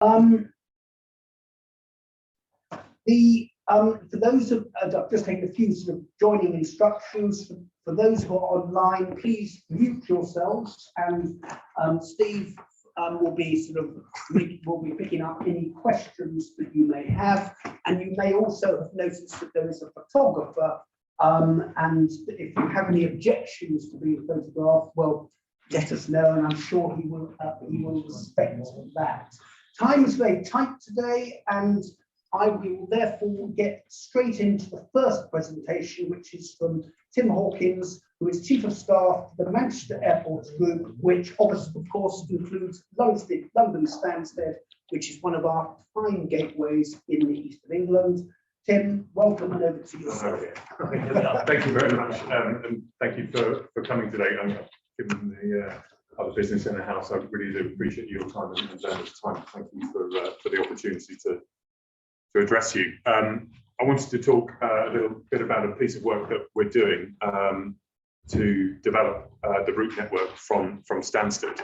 Um, for those of, I've just taken a few sort of joining instructions. For those who are online, please mute yourselves, and Steve will be picking up any questions that you may have. And you may also have noticed that there is a photographer, and if you have any objections to being photographed, well, let us know, and I'm sure he will respect that. Time is very tight today, and I will therefore get straight into the first presentation, which is from Tim Hawkins, who is Chief of Staff for the Manchester Airports Group, which obviously, of course, includes London Stansted, which is one of our prime gateways in the east of England. Tim, welcome, and over to yourself. Thank you very much, and thank you for coming today. Given the other business in the house, I really do appreciate your time and Jen's time. Thank you for the opportunity to address you. I wanted to talk a little bit about a piece of work that we're doing to develop the route network from Stansted.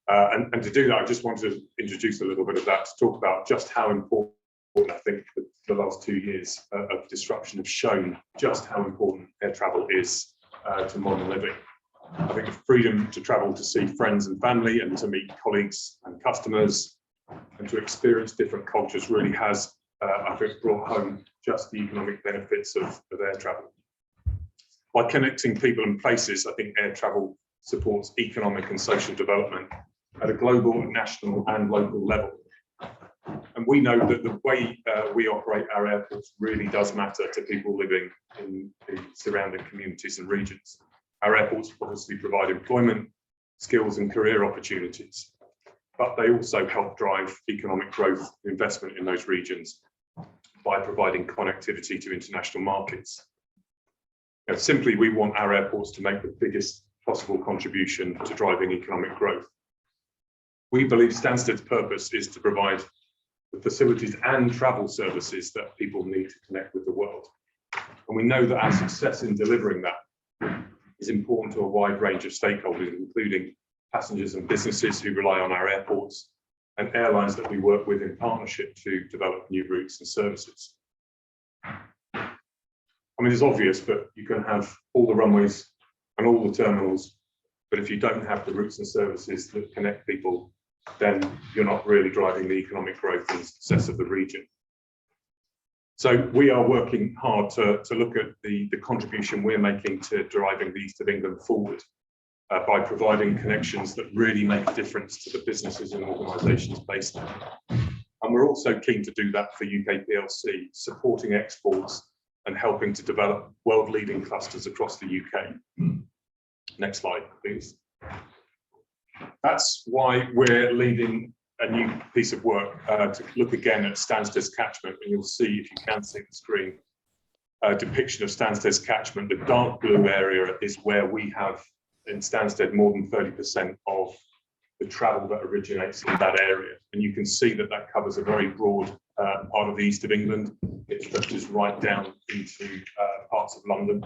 And to do that, I just wanted to introduce a little bit of that, to talk about just how important, I think, the last 2 years of disruption have shown just how important air travel is to modern living. I think the freedom to travel to see friends and family and to meet colleagues and customers and to experience different cultures really has, I think, brought home just the economic benefits of air travel. By connecting people and places, I think air travel supports economic and social development at a global, national and local level. And we know that the way we operate our airports really does matter to people living in the surrounding communities and regions. Our airports obviously provide employment, skills and career opportunities, but they also help drive economic growth and investment in those regions by providing connectivity to international markets. Simply, we want our airports to make the biggest possible contribution to driving economic growth. We believe Stansted's purpose is to provide the facilities and travel services that people need to connect with the world. And we know that our success in delivering that is important to a wide range of stakeholders, including passengers and businesses who rely on our airports and airlines that we work with in partnership to develop new routes and services. I mean, it's obvious, but you can have all the runways and all the terminals, but if you don't have the routes and services that connect people, then you're not really driving the economic growth and success of the region. So we are working hard to look at the contribution we're making to driving the East of England forward by providing connections that really make a difference to the businesses and organisations based there. And we're also keen to do that for UK PLC, supporting exports and helping to develop world-leading clusters across the UK. Next slide, please. That's why we're leading a new piece of work to look again at Stansted's catchment, and you'll see, if you can see the screen, a depiction of Stansted's catchment. The dark blue area is where we have in Stansted more than 30% of the travel that originates in that area, and you can see that that covers a very broad part of the East of England. It stretches right down into parts of London,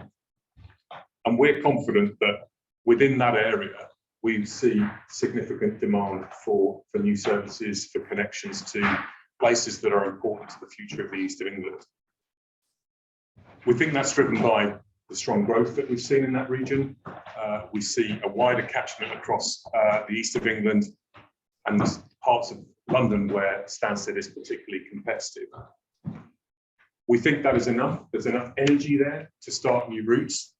and we're confident that within that area we see significant demand for new services, for connections to places that are important to the future of the East of England. We think that's driven by the strong growth that we've seen in that region. We see a wider catchment across the East of England and the parts of London where Stansted is particularly competitive. We think that is enough. There's enough energy there to start new routes,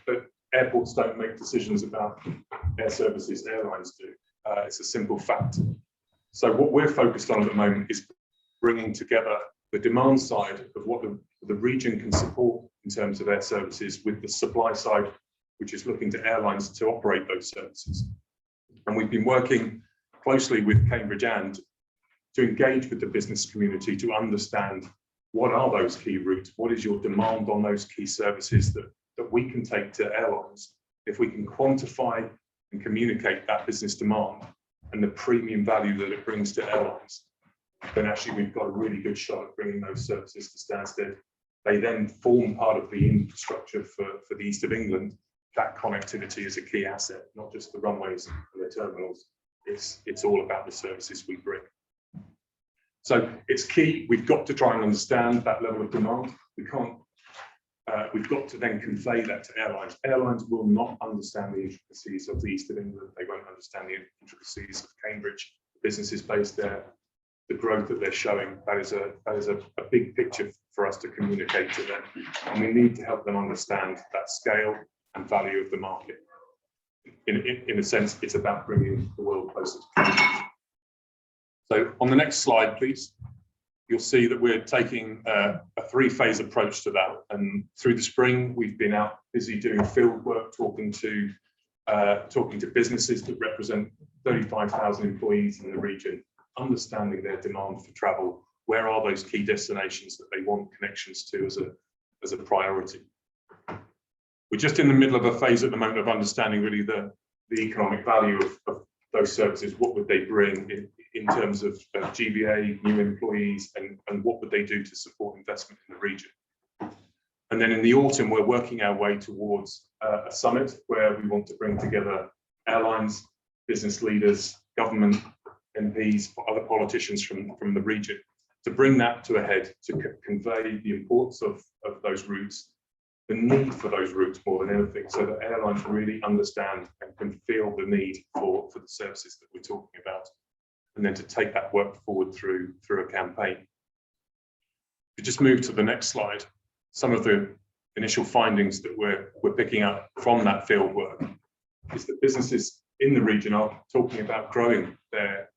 but airports don't make decisions about air services, airlines do. It's a simple fact. So what we're focused on at the moment is bringing together the demand side of what the region can support in terms of air services with the supply side, which is looking to airlines to operate those services. And we've been working closely with Cambridge and to engage with the business community to understand what are those key routes, what is your demand on those key services that we can take to airlines. If we can quantify and communicate that business demand and the premium value that it brings to airlines, then actually we've got a really good shot at bringing those services to Stansted. They then form part of the infrastructure for the East of England. That connectivity is a key asset, not just the runways and the terminals. It's all about the services we bring. So it's key. We've got to try and understand that level of demand. We can't. We've got to then convey that to airlines. Airlines will not understand the intricacies of the East of England. They won't understand the intricacies of Cambridge, the businesses based there, the growth that they're showing. That is a big picture for us to communicate to them. And we need to help them understand that scale and value of the market. In a sense, it's about bringing the world closer to Cambridge. So on the next slide, please. You'll see that we're taking a three-phase approach to that. And through the spring, we've been out busy doing field work, talking to businesses that represent 35,000 employees in the region, understanding their demand for travel. Where are those key destinations that they want connections to as a priority? We're just in the middle of a phase at the moment of understanding really the economic value of those services. What would they bring in terms of GVA, new employees, and what would they do to support investment in the region? And then in the autumn, we're working our way towards a summit where we want to bring together airlines, business leaders, government, MPs, other politicians from the region, to bring that to a head, to convey the importance of those routes, the need for those routes more than anything, so that airlines really understand and can feel the need for the services that we're talking about, and then to take that work forward through a campaign. We just move to the next slide. Some of the initial findings that we're picking up from that field work is that businesses in the region are talking about growing their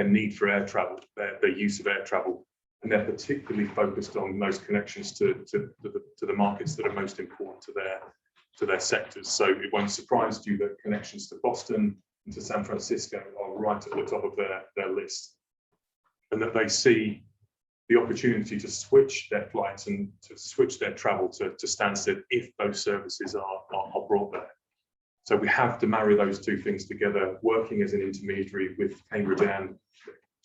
need for air travel, their use of air travel, and they're particularly focused on those connections to the markets that are most important to their sectors. So it won't surprise you that connections to Boston and to San Francisco are right at the top of their list, and that they see the opportunity to switch their flights and to switch their travel to Stansted if those services are brought there. So we have to marry those two things together, working as an intermediary with Cambridge Air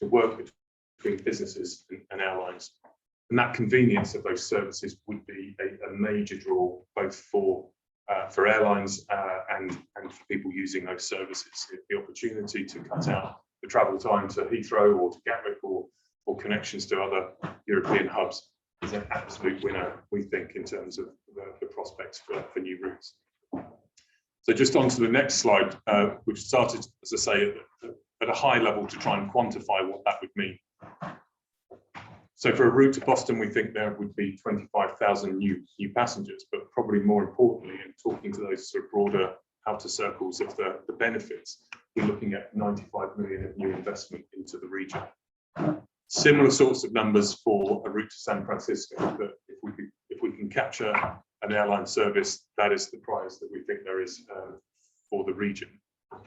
to work between businesses and airlines. And that convenience of those services would be a major draw, both for airlines and for people using those services. The opportunity to cut out the travel time to Heathrow or to Gatwick or connections to other European hubs is an absolute winner, we think, in terms of the prospects for new routes. So just on to the next slide, we've started, as I say, at a high level to try and quantify what that would mean. So for a route to Boston, we think there would be 25,000 new passengers, but probably more importantly, in talking to those sort of broader outer circles of the benefits, we're looking at 95 million of new investment into the region. Similar sorts of numbers for a route to San Francisco, but if we can capture an airline service, that is the prize that we think there is for the region.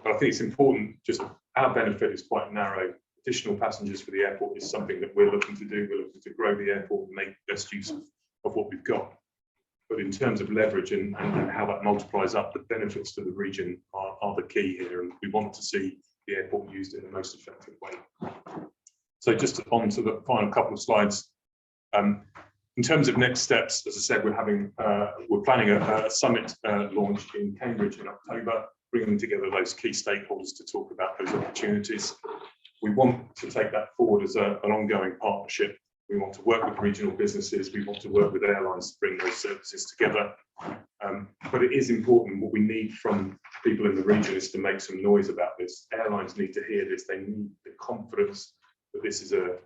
But I think it's important, just our benefit is quite narrow. Additional passengers for the airport is something that we're looking to do. We're looking to grow the airport and make the best use of what we've got. But in terms of leverage and how that multiplies up, the benefits to the region are the key here. And we want to see the airport used in the most effective way. So just on to the final couple of slides. In terms of next steps, as I said, we're planning a summit launch in Cambridge in October, bringing together those key stakeholders to talk about those opportunities. We want to take that forward as an ongoing partnership. We want to work with regional businesses. We want to work with airlines to bring those services together. But it is important. What we need from people in the region is to make some noise about this. Airlines need to hear this. They need the confidence that this is a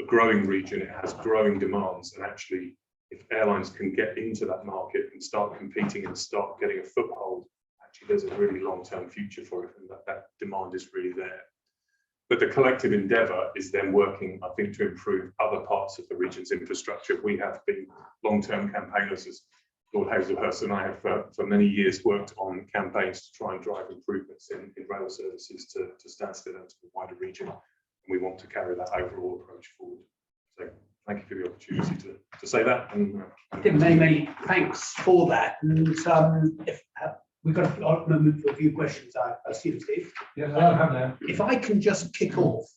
growing region. It has growing demands. And actually, if airlines can get into that market and start competing and start getting a foothold, actually, there's a really long-term future for it. And that demand is really there. But the collective endeavour is then working, I think, to improve other parts of the region's infrastructure. We have been long-term campaigners, as Lord Hazelhurst and I have for many years worked on campaigns to try and drive improvements in rail services to Stansted and to the wider region. And we want to carry that overall approach forward. So thank you for the opportunity to say that. And many, many thanks for that. And if we've got a moment for a few questions, I assume, Steve. Yes, I have now. If I can just kick off,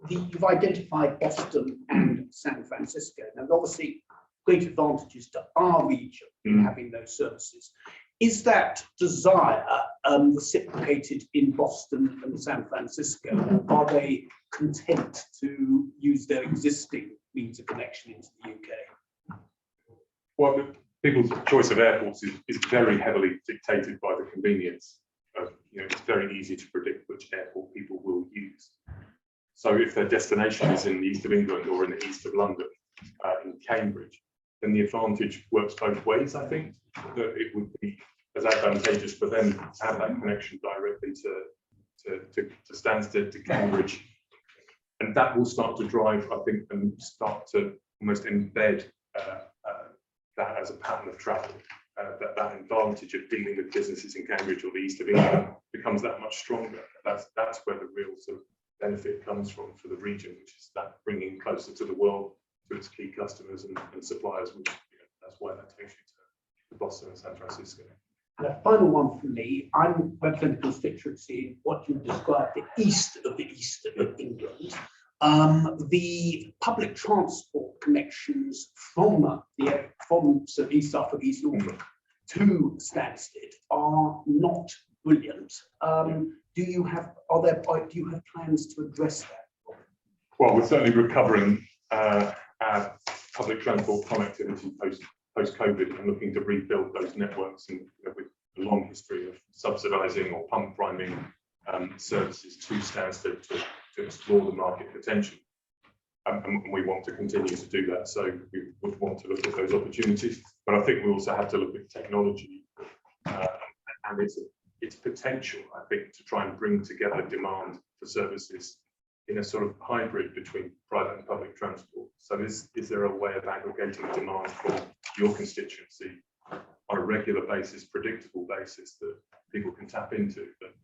you've identified Boston and San Francisco. Now, obviously, great advantages to our region in having those services. Is that desire reciprocated in Boston and San Francisco? Are they content to use their existing means of connection into the UK? Well, people's choice of airports is very heavily dictated by the convenience. It's very easy to predict which airport people will use. So if their destination is in the east of England or in the east of London, in Cambridge, then the advantage works both ways. I think that it would be as advantageous for them to have that connection directly to Stansted, to Cambridge, and that will start to drive, I think, and start to almost embed that as a pattern of travel. That advantage of dealing with businesses in Cambridge or the east of England becomes that much stronger. That's where the real sort of benefit comes from for the region, which is that bringing closer to the world, to its key customers and suppliers, which that's why that takes you to Boston and San Francisco. And a final one from me. I'm representing constituency in what you describe the east of England. The public transport connections from East Suffolk, East Norfolk to Stansted are not brilliant. Do you have plans to address that? Well, we're certainly recovering our public transport connectivity post-COVID and looking to rebuild those networks, and with a long history of subsidising or pump priming services to Stansted to explore the market potential. And we want to continue to do that. So we would want to look at those opportunities, but I think we also have to look at technology and its potential, I think, to try and bring together demand for services in a sort of hybrid between private and public transport. So is there a way of aggregating demand for your constituency on a regular basis, predictable basis, that people can tap into, that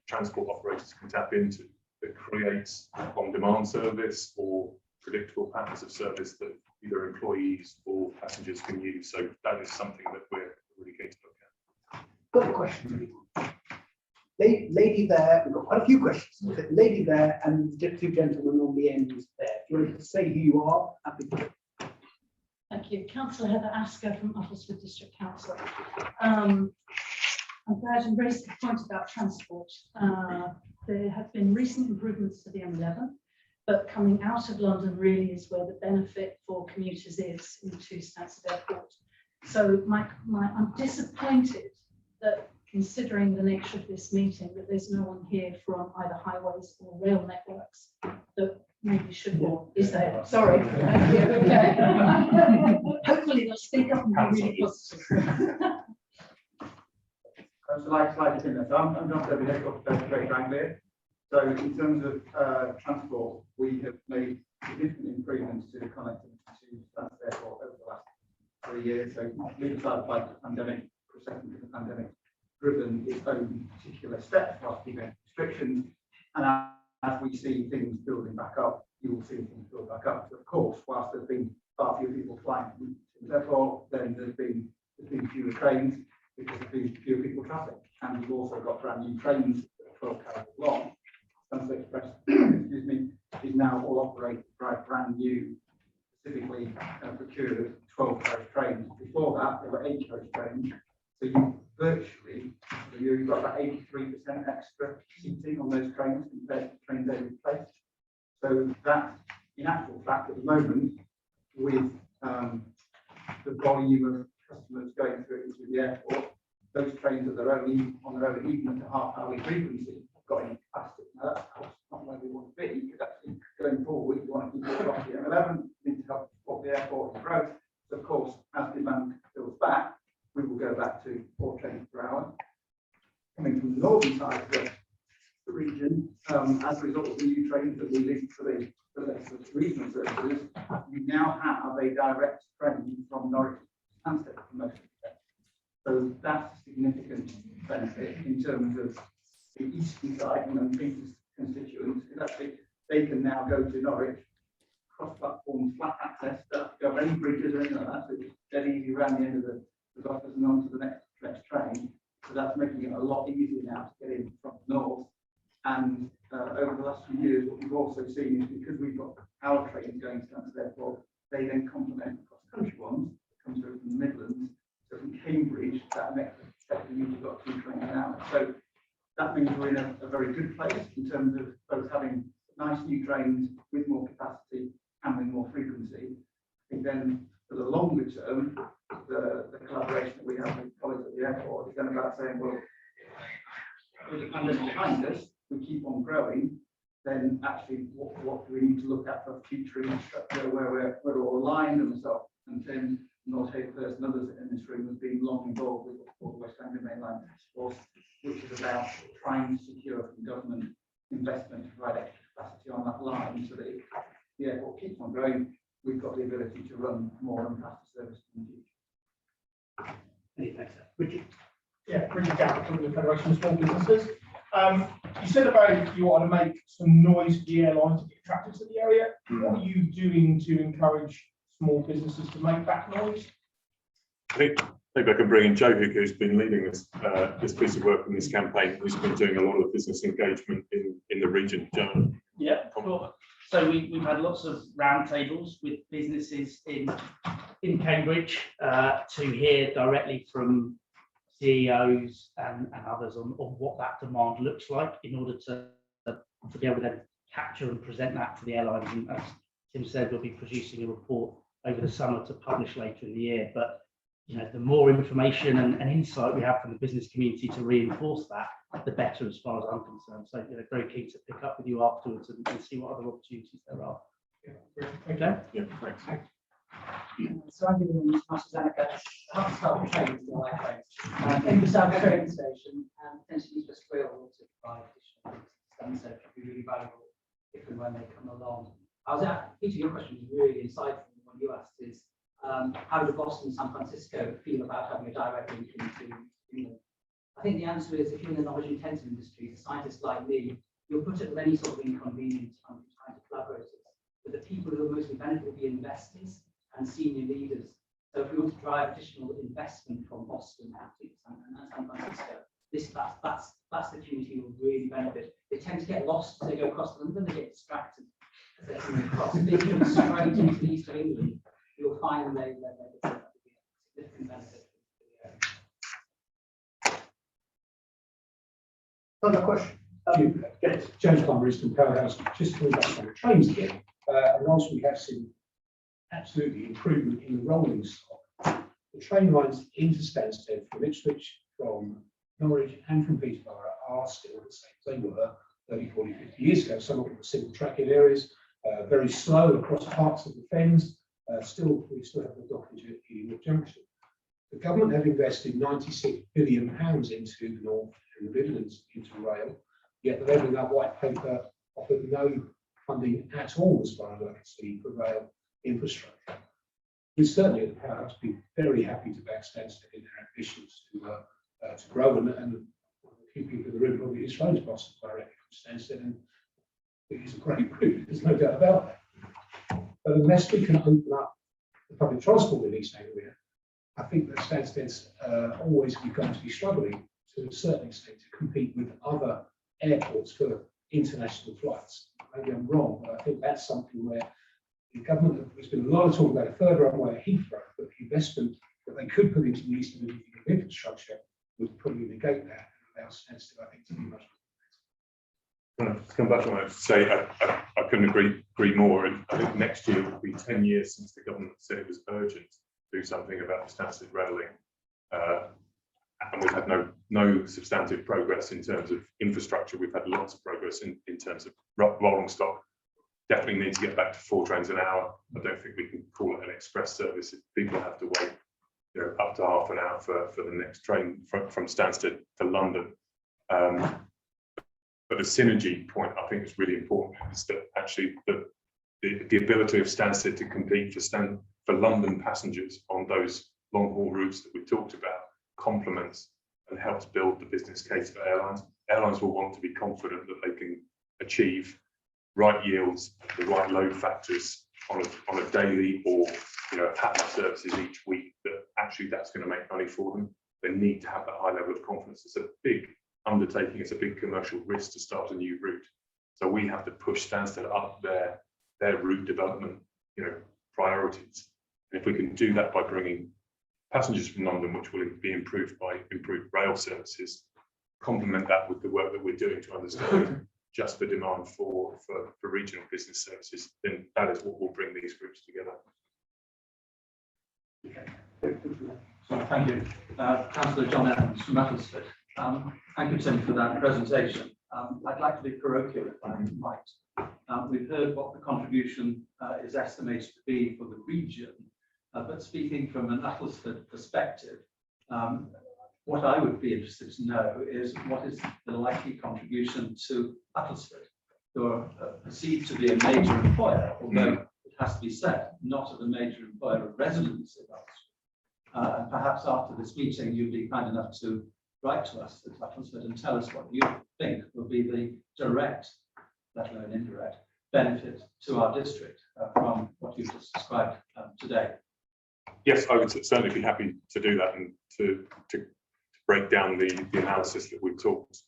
transport operators can tap into, that creates on-demand service or predictable patterns of service that either employees or passengers can use? So that is something that we're really going to look at. Got a question. Lady there, we've got quite a few questions. Lady there and the two gentlemen on the end there. If you want to say who you are, happy to. Thank you. Councillor Heather Asker from Uttlesford District Council. I'm glad you raised the point about transport. There have been recent improvements to the M11, but coming out of London really is where the benefit for commuters is into Stansted Airport. So I'm disappointed that, considering the nature of this meeting, that there's no one here from either highways or rail networks that maybe should be. Is there? Sorry. Okay. Hopefully they'll speak up and be really positive. So I'm John Kirby, Head of Trade Anglia. So in terms of transport, we have made significant improvements to the connectivity to Stansted Airport over the last 3 years. So leaving aside by the pandemic, processing of the pandemic, driven its own particular steps whilst keeping restrictions. And as we see things building back up, you will see things build back up. So of course, whilst there's been far fewer people flying to the airport, then there's been fewer trains because there's been fewer people traffic. And we've also got brand new trains that are 12 carriages long. Stansted Express, excuse me, is now all operated by brand new, specifically procured 12 carriage trains. Before that, there were 8 carriage trains. So you've got about 83% extra seating on those trains compared to trains they replaced. So that, in actual fact, at the moment, with the volume of customers going through into the airport, those trains that are only on their own, even at a half-hourly frequency, have got any capacity. Now that's of course not where we want to be, because actually going forward, we want to keep it off the M11, we need to help support the airport and growth. So of course, as demand builds back, we will go back to 4 trains per hour. Coming from the northern side of the region, as a result of the new trains that we lease for the regional services, we now have a direct train from Norwich to Stansted for most of the day. So that's a significant benefit in terms of the eastern side and Peter's constituents, because actually they can now go to Norwich, cross-platform, flat access, don't have to go over any bridges or anything like that, so it's dead easy around the end of the office and on to the next train. So that's making it a lot easier now to get in from the north. And over the last few years, what we've also seen is because we've got our trains going to Stansted Airport, they then complement the cross-country ones that come through from the Midlands. So from Cambridge, that next step means you've got 2 trains an hour. So that means we're in a very good place in terms of both having nice new trains with more capacity and with more frequency. I think then for the longer term, the collaboration that we have with colleagues at the airport is then about saying, well, with the pandemic behind us, we keep on growing, then actually what do we need to look at for future infrastructure where we're all aligned, and myself and Tim, North Hayhurst and others in this room have been long involved with the West Anglia Mainline Task Force, which is about trying to secure from government investment to provide extra capacity on that line so that if the airport keeps on growing, we've got the ability to run more and faster service in the future. Many thanks, Richard. Yeah, Richard Garrett from the Federation of Small Businesses. You said about you want to make some noise for the airline to get attracted to the area. What are you doing to encourage small businesses to make that noise? I think maybe I can bring in Joe, who's been leading this this piece of work in this campaign, who's been doing a lot of business engagement in the region. Joe. Yeah, sure. So we've had lots of roundtables with businesses in Cambridge to hear directly from CEOs and others on what that demand looks like in order to be able to then capture and present that to the airlines. And as Tim said, we'll be producing a report over the summer to publish later in the year. But you know, the more information and insight we have from the business community to reinforce that, the better, as far as I'm concerned. So you know, very keen to pick up with you afterwards and see what other opportunities there are. Okay. Yeah, thanks. So I'm giving you Master Zanika, half start trains, the light trains, in the South train station, and potentially use the rail to provide additional things. So it could be really valuable if and when they come along. Peter, your question was really insightful. The one you asked is, how do Boston and San Francisco feel about having a direct link into England? I think the answer is, if you're in the knowledge-intensive industry, a scientist like me, you'll put it with any sort of inconvenience on trying to collaborate with. But the people who will mostly benefit will be investors and senior leaders. So if we want to drive additional investment from Boston and San Francisco, that's the community who will really benefit. They tend to get lost as they go across London, they get distracted as they're coming across. If they go straight into the east of England, you'll find that there's a significant benefit. Another question. Yes, James Plummer, Eastern Powerhouse. Just coming back on the trains again. And also we have seen absolutely improvement in the rolling stock. The train lines into Stansted from Ipswich, from Norwich and from Peterborough are still the same as they were 30, 40, 50 years ago. Some of them are single track in areas, very slow across parts of the Fens. We still have the dockage at Ely Junction. The government have invested £96 billion into the North and the Midlands into rail, yet the level of that white paper offered no funding at all, as far as I can see, for rail infrastructure. We certainly at the Powerhouse be very happy to back Stansted in their ambitions to grow, and a few people in the room probably his phone's Boston directly from Stansted, and it is a great route, there's no doubt about that. But unless we can open up the public transport in East Anglia, I think that Stansted's always going to be struggling to a certain extent to compete with other airports for international flights. Maybe I'm wrong, but I think that's something where the government, there's been a lot of talk about it further away at Heathrow, but the investment that they could put into the Eastern infrastructure would probably negate that and allow Stansted, I think, to be much more. To come back on that, to say I couldn't agree more. And I think next year will be 10 years since the government said it was urgent to do something about the Stansted rail link. And we've had no substantive progress in terms of infrastructure. We've had lots of progress in terms of rolling stock. Definitely need to get back to 4 trains an hour. I don't think we can call it an express service if people have to wait, you know, up to half an hour for the next train from Stansted to London. But the synergy point I think is really important, is that actually the ability of Stansted to compete for London passengers on those long haul routes that we've talked about complements and helps build the business case for airlines. Airlines will want to be confident that they can achieve right yields, the right load factors on a daily or, you know, a pattern of services each week, that actually that's going to make money for them. They need to have that high level of confidence. It's a big undertaking, it's a big commercial risk to start a new route. So we have to push Stansted up their route development, you know, priorities. And if we can do that by bringing passengers from London, which will be improved by improved rail services. Complement that with the work that we're doing to understand just the demand for regional business services, then that is what will bring these groups together. Thank you. Councillor John Evans from Uttlesford. Thank you, Tim, for that presentation. I'd like to be parochial if I might. We've heard what the contribution is estimated to be for the region, but speaking from an Uttlesford perspective, what I would be interested to know is what is the likely contribution to Uttlesford, who are perceived to be a major employer, although it has to be said, not as a major employer of residents in Uttlesford. And perhaps after this meeting, you'd be kind enough to write to us at Uttlesford and tell us what you think will be the direct, let alone indirect, benefit to our district from what you've just described today. Yes, I would certainly be happy to do that and to break down the analysis that we've talked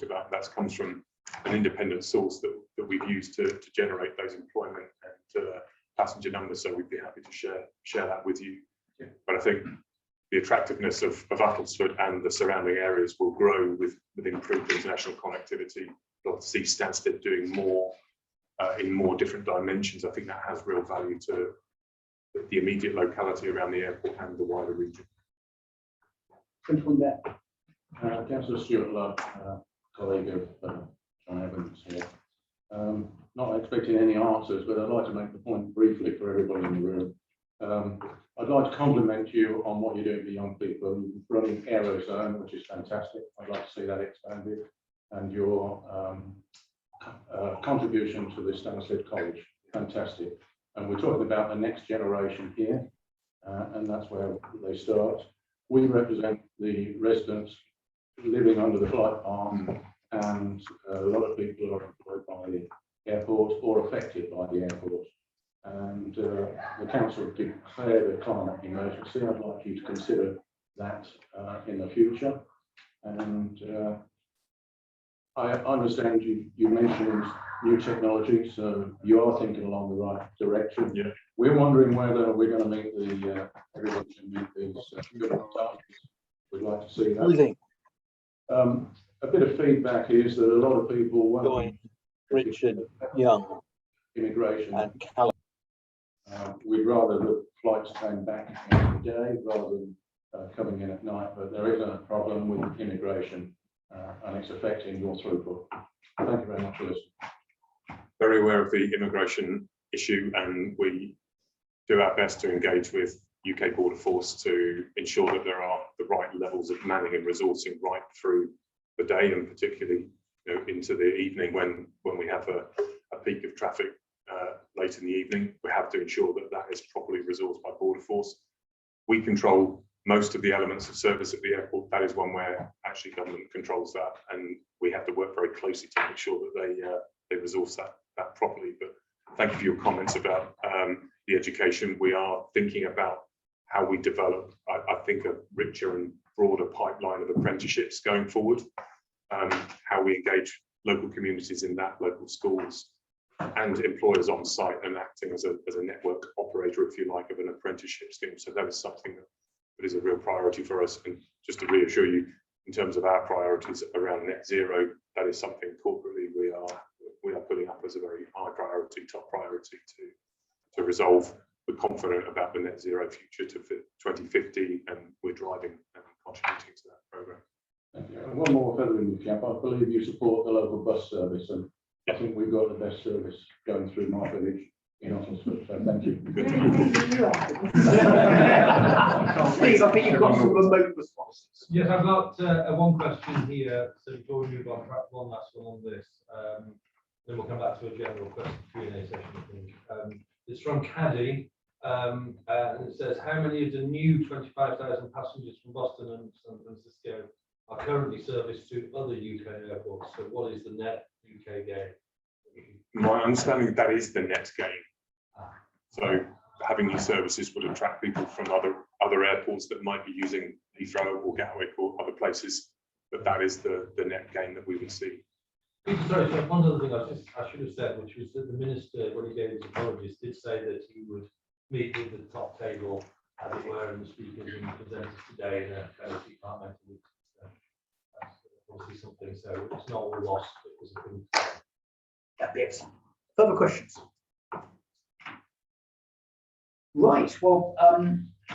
about. That comes from an independent source that we've used to generate those employment and passenger numbers. So we'd be happy to share that with you. Yeah. But I think the attractiveness of Uttlesford and the surrounding areas will grow with improved international connectivity. We'll see Stansted doing more in more different dimensions. I think that has real value to the immediate locality around the airport and the wider region. Councillor Stuart Love, colleague of John Evans here. Not expecting any answers, but I'd like to make the point briefly for everybody in the room. I'd like to compliment you on what you're doing for young people. You're running Aerozone, which is fantastic. I'd like to see that expanded, and your contribution to the Stansted College, fantastic. And we're talking about the next generation here, and that's where they start. We represent the residents living under the flight path, and a lot of people are employed by the airport or affected by the airport. And the council declared a climate emergency. I'd like you to consider that in the future. And I understand you mentioned new technology, so you are thinking along the right direction. Yeah. We're wondering whether we're going to meet everyone can meet these targets. We'd like to see that. A bit of feedback is that a lot of people want Richard Young immigration. and Callum. We'd rather the flights came back in the day rather than coming in at night, but there is a problem with immigration and it's affecting your throughput. Thank you very much for listening. Very aware of the immigration issue, and we do our best to engage with UK Border Force to ensure that there are the right levels of manning and resourcing right through the day, and particularly into the evening when we have a peak of traffic late in the evening. We have to ensure that that is properly resourced by Border Force. We control most of the elements of service at the airport. That is one where actually government controls that, and we have to work very closely to make sure that they resource that properly. But thank you for your comments about the education. We are thinking about how we develop, I think, a richer and broader pipeline of apprenticeships going forward, how we engage local communities in that, local schools and employers on site, and acting as a network operator, if you like, of an apprenticeship scheme. So that is something that is a real priority for us. And just to reassure you, in terms of our priorities around net zero, that is something corporately we are putting up as a very high priority, top priority to resolve. We're confident about the net zero future to 2050, and we're driving and contributing to that programme. Thank you. And one more feather in the cap. I believe you support the local bus service, and I think we've got the best service going through my village in Uttlesford. So thank you. Steve, I think you've got some remote responses. Yes, I've got one question here. So before we move on, perhaps one last one on this. Then we'll come back to a general question Q&A session, I think. It's from Caddy, and it says, how many of the new 25,000 passengers from Boston and San Francisco are currently serviced to other UK airports? So what is the net UK gain? My understanding that is the net gain. So having these services would attract people from other airports that might be using Heathrow or Gatwick or other places, but that is the net gain that we would see. Sorry, so one other thing I should have said, which was that the minister, when he gave his apologies, did say that he would meet with the top table as it were, and the speakers and presenters today in a kind of departmental. That's obviously something, so it's not all lost. It was a thing. That'd be excellent. Further questions? Right, well,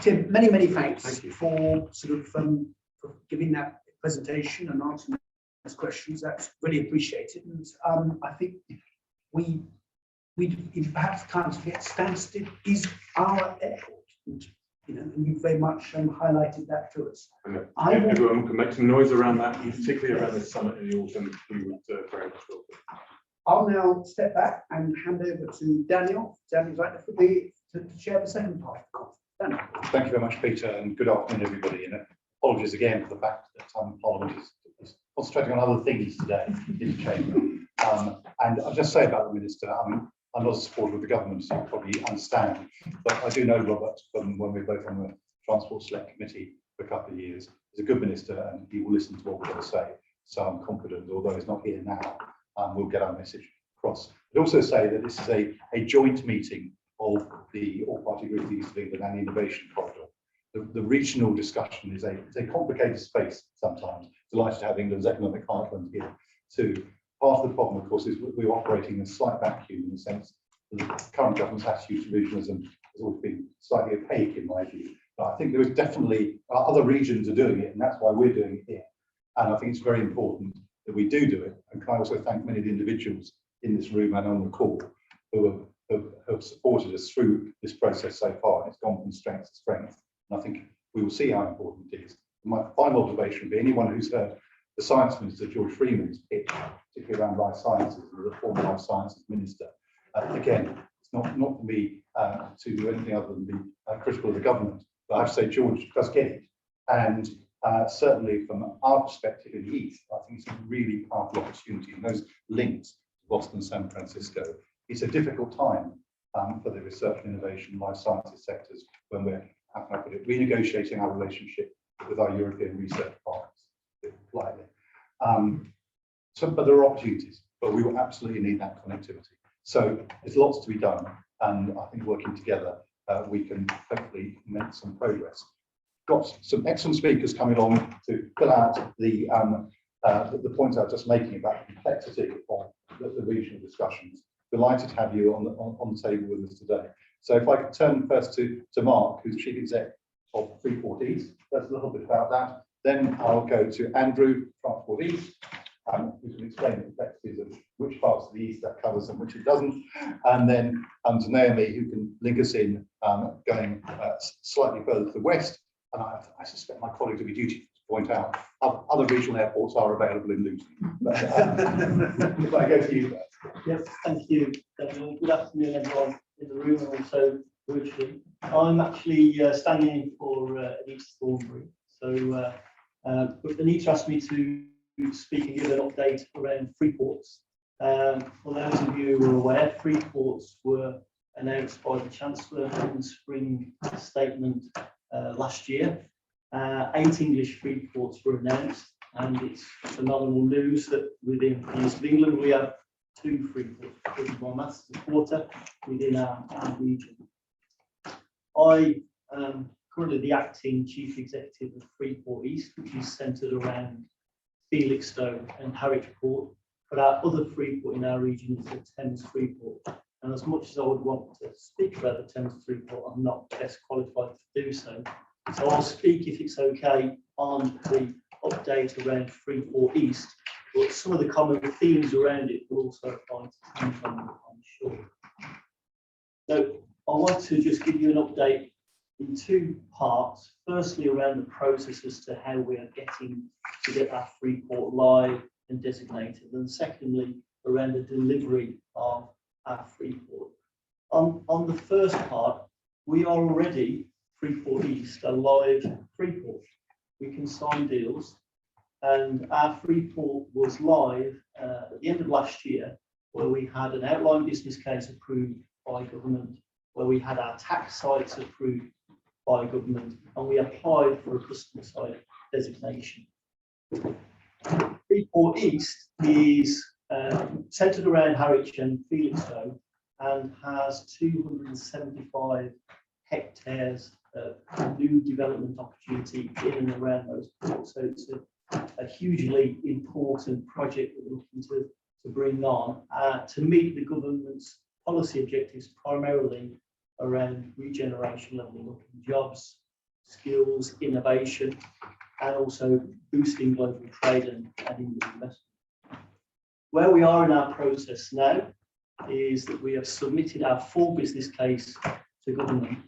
Tim, many thanks for sort of for giving that presentation and answering those questions. That's really appreciated. And I think we perhaps kind of get Stansted is our airport. And, you know, and you very much highlighted that to us. And if everyone can make some noise around that, particularly around the summit in the autumn, we would very much welcome. I'll now step back and hand over to Daniel. Daniel's like to share the second part of the conference. Daniel. Thank you very much, Peter, and good afternoon, everybody. And apologies again for the fact that Parliament is concentrating on other things today in the Chamber. And I'll just say about the Minister, I mean, I'm not a supporter of the government, so you probably understand, but I do know Robert from when we were both on the Transport Select Committee for a couple of years. He's a good Minister and he will listen to what we're going to say. So I'm confident, although he's not here now, we'll get our message across. I'd also say that this is a joint meeting of the all-party group of the East of England and the Innovation Corridor. The regional discussion is a complicated space sometimes. Delighted to have England's economic heartland here too. Part of the problem, of course, is we're operating in a slight vacuum in the sense that the current government's attitude to regionalism has always been slightly opaque in my view. But I think there is definitely other regions are doing it, and that's why we're doing it here. And I think it's very important that we do it. And can I also thank many of the individuals in this room and on the call who have supported us through this process so far. It's gone from strength to strength. And I think we will see how important it is. My final observation would be anyone who's heard the Science Minister, George Freeman's pitch, particularly around life sciences, the former life sciences minister. Again, it's not for me to do anything other than be critical of the government, but I have to say George does get it. And certainly from our perspective in the East, I think it's a really powerful opportunity, and those links to Boston, San Francisco. It's a difficult time for the research and innovation life sciences sectors when we're, how can I put it, renegotiating our relationship with our European research partners. Lightly. But there are opportunities, but we will absolutely need that connectivity. So there's lots to be done, and I think working together, we can hopefully make some progress. Got some excellent speakers coming along to fill out the points I was just making about the complexity of the regional discussions. Delighted to have you on the table with us today. So if I could turn first to Mark, who's Chief Exec of Freeport East. That's a little bit about that. Then I'll go to Andrew, Transport East, who can explain the complexities of which parts of the East that covers and which it doesn't. And then to Naomi, who can link us in going slightly further to the west. And I suspect my colleagues will be duty to point out other regional airports are available in Luton. But if I go to you first. Yes, thank you, Daniel. Good afternoon, everyone in the room and also virtually. I'm actually standing in for Anita Thornbury. So but Anita asked me to speak and give an update around Freeports. For those of you who are aware, Freeports were announced by the Chancellor in the spring statement last year. 8 English Freeports were announced, and it's phenomenal news that within the East of England we have 2 Freeports, according to my maths, a quarter within our region. I am currently the acting Chief Executive of Freeport East, which is centred around Felixstowe and Harwich-Port, but our other Freeport in our region is the Thames Freeport. And as much as I would want to speak about the Thames Freeport, I'm not best qualified to do so. So I'll speak, if it's okay, on the update around Freeport East, but some of the common themes around it will also apply to Thames, I'm sure. So I want to just give you an update in 2 parts. Firstly, around the process as to how we are getting to get our Freeport live and designated, and secondly, around the delivery of our Freeport. On the first part, we are already, Freeport East, a live Freeport. We can sign deals, and our Freeport was live at the end of last year, where we had an outline business case approved by government, where we had our tax sites approved by government, and we applied for a customer site designation. Freeport East is centred around Harwich and Felixstowe and has 275 hectares of new development opportunity in and around those ports. So it's a hugely important project that we're looking to bring on to meet the government's policy objectives, primarily around regeneration, levelling up in jobs, skills, innovation, and also boosting global trade and investment. Where we are in our process now is that we have submitted our full business case to government.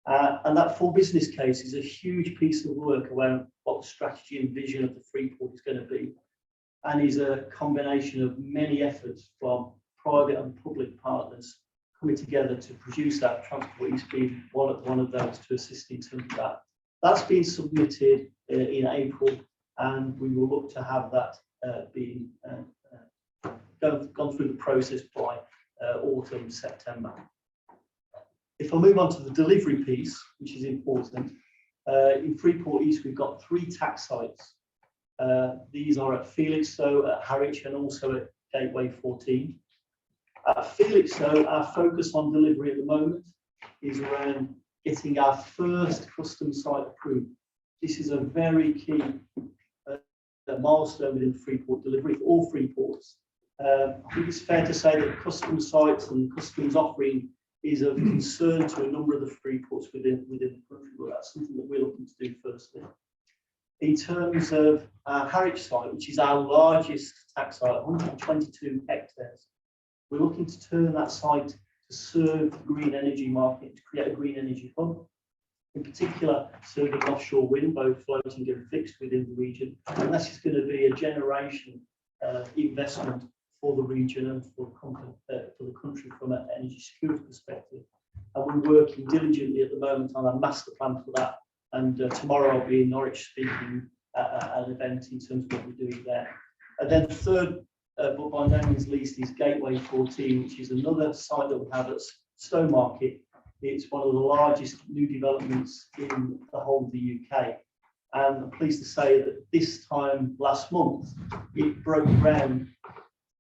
And that full business case is a huge piece of work around what the strategy and vision of the Freeport is going to be, and is a combination of many efforts from private and public partners coming together to produce that. Transport East being one of those to assist in terms of that. That's been submitted in April, and we will look to have that being gone through the process by autumn, September. If I move on to the delivery piece, which is important, in Freeport East, we've got 3 tax sites. These are at Felixstowe, at Harwich, and also at Gateway 14. At Felixstowe, our focus on delivery at the moment is around getting our first custom site approved. This is a very key milestone within Freeport delivery for all Freeports. I think it's fair to say that custom sites and customs offering is of concern to a number of the Freeports within the country, but that's something that we're looking to do firstly. In terms of our Harwich site, which is our largest tax site, 122 hectares, we're looking to turn that site to serve the green energy market, to create a green energy hub, in particular serving offshore wind, both floating and fixed within the region. And this is going to be a generation investment for the region and for the country from an energy security perspective. And we're working diligently at the moment on a master plan for that. And tomorrow I'll be in Norwich speaking at an event in terms of what we're doing there. And then third, but by no means least, is Gateway 14, which is another site that we have at Stowmarket. It's one of the largest new developments in the whole of the UK. And I'm pleased to say that this time last month, it broke ground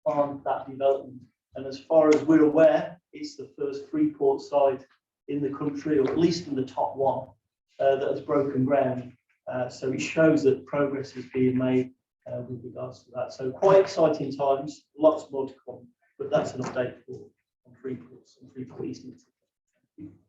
on that development. And as far as we're aware, it's the first Freeport site in the country, or at least in the top one, that has broken ground. So it shows that progress is being made with regards to that. So quite exciting times, lots more to come, but that's an update on Freeports and Freeport East.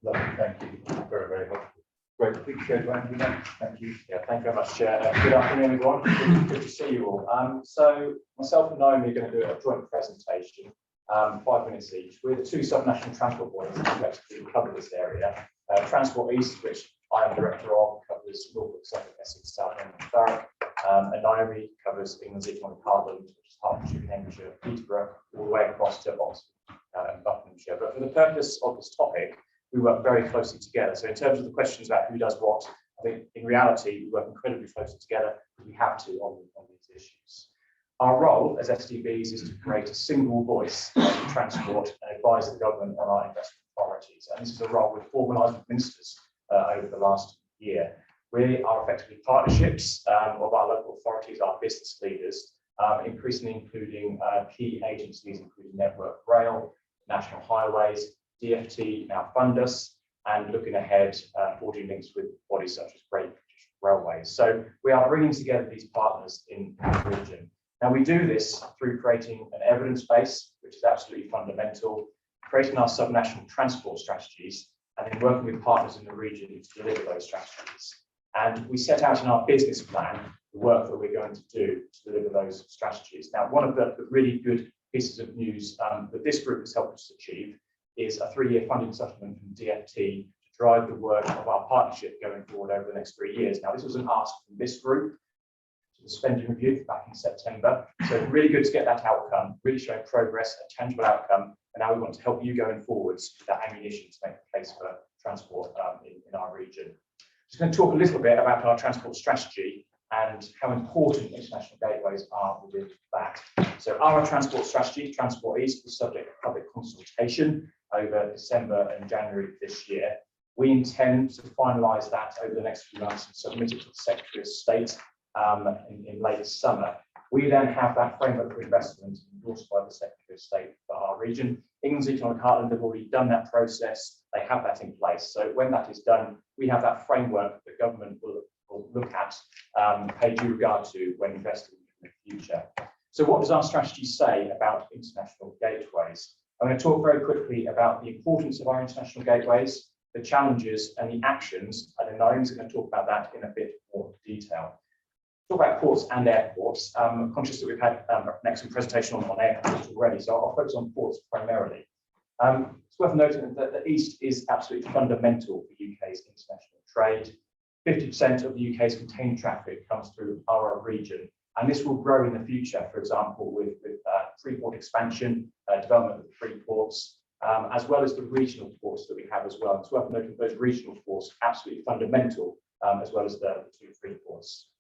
Lovely, thank you. Very, very helpful. Great, appreciate it, Andrew. Thank you. Yeah, thank you very much, Chair. Good afternoon, everyone. Good to see you all. So myself and Naomi are going to do a joint presentation, 5 minutes each. We're the 2 subnational transport bodies that collectively cover this area. Transport East, which I am director of, covers Norfolk, Suffolk, Essex, Southend, and Thurrock. And Naomi covers England's economic heartland, which is Hertfordshire, Cambridgeshire, Peterborough, all the way across to Oxford and Buckinghamshire. But for the purpose of this topic, we work very closely together. So in terms of the questions about who does what, I think in reality, we work incredibly closely together. We have to on these issues. Our role as SDBs is to create a single voice in transport and advise the government on our investment priorities. And this is a role we've formalised with ministers over the last year. We are effectively partnerships of our local authorities, our business leaders, increasingly including key agencies, including Network Rail, National Highways, DfT now fund us, and looking ahead, forging links with bodies such as Great British Railways. So we are bringing together these partners in the region. Now we do this through creating an evidence base, which is absolutely fundamental, creating our subnational transport strategies, and then working with partners in the region to deliver those strategies. And we set out in our business plan the work that we're going to do to deliver those strategies. Now, one of the really good pieces of news that this group has helped us achieve is a 3-year funding supplement from DfT to drive the work of our partnership going forward over the next 3 years. Now, this was an ask from this group to the spending review back in September. So really good to get that outcome, really showing progress, a tangible outcome. And now we want to help you going forwards with that ammunition to make the case for transport in our region. Just going to talk a little bit about our transport strategy and how important international gateways are within that. So our transport strategy, Transport East, was subject to public consultation over December and January this year. We intend to finalise that over the next few months and submit it to the Secretary of State in late summer. We then have that framework for investment endorsed by the Secretary of State for our region. England's Economic Heartland have already done that process. They have that in place. So when that is done, we have that framework that government will look at, pay due regard to when investing in the future. So what does our strategy say about international gateways? I'm going to talk very quickly about the importance of our international gateways, the challenges and the actions, and then Naomi's going to talk about that in a bit more detail. Talk about ports and airports. I'm conscious that we've had an excellent presentation on airports already, so I'll focus on ports primarily. It's worth noting that the East is absolutely fundamental for UK's international trade. 50% of the UK's container traffic comes through our region, and this will grow in the future, for example, with free port expansion, development of the free ports, as well as the regional ports that we have as well. It's worth noting that those regional ports are absolutely fundamental, as well as the two free ports.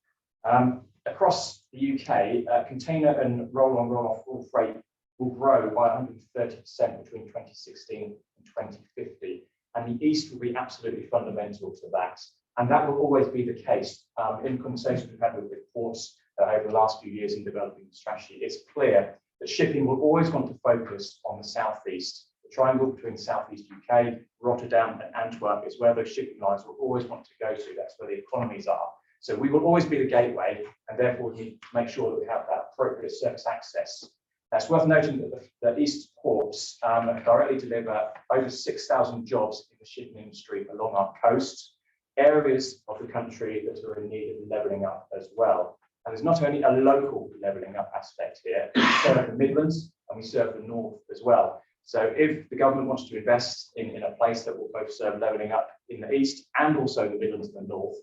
Across the UK, container and roll-on, roll-off full freight will grow by 130% between 2016 and 2050, and the East will be absolutely fundamental to that. And that will always be the case. In conversations we've had with ports over the last few years in developing the strategy, it's clear that shipping will always want to focus on the southeast. The triangle between southeast UK, Rotterdam and Antwerp is where those shipping lines will always want to go to. That's where the economies are. So we will always be the gateway, and therefore we need to make sure that we have that appropriate surface access. It's worth noting that the East ports directly deliver over 6,000 jobs in the shipping industry along our coast, areas of the country that are in need of levelling up as well. And there's not only a local levelling up aspect here, we serve the Midlands and we serve the North as well. So if the government wants to invest in a place that will both serve levelling up in the East and also the Midlands and the North,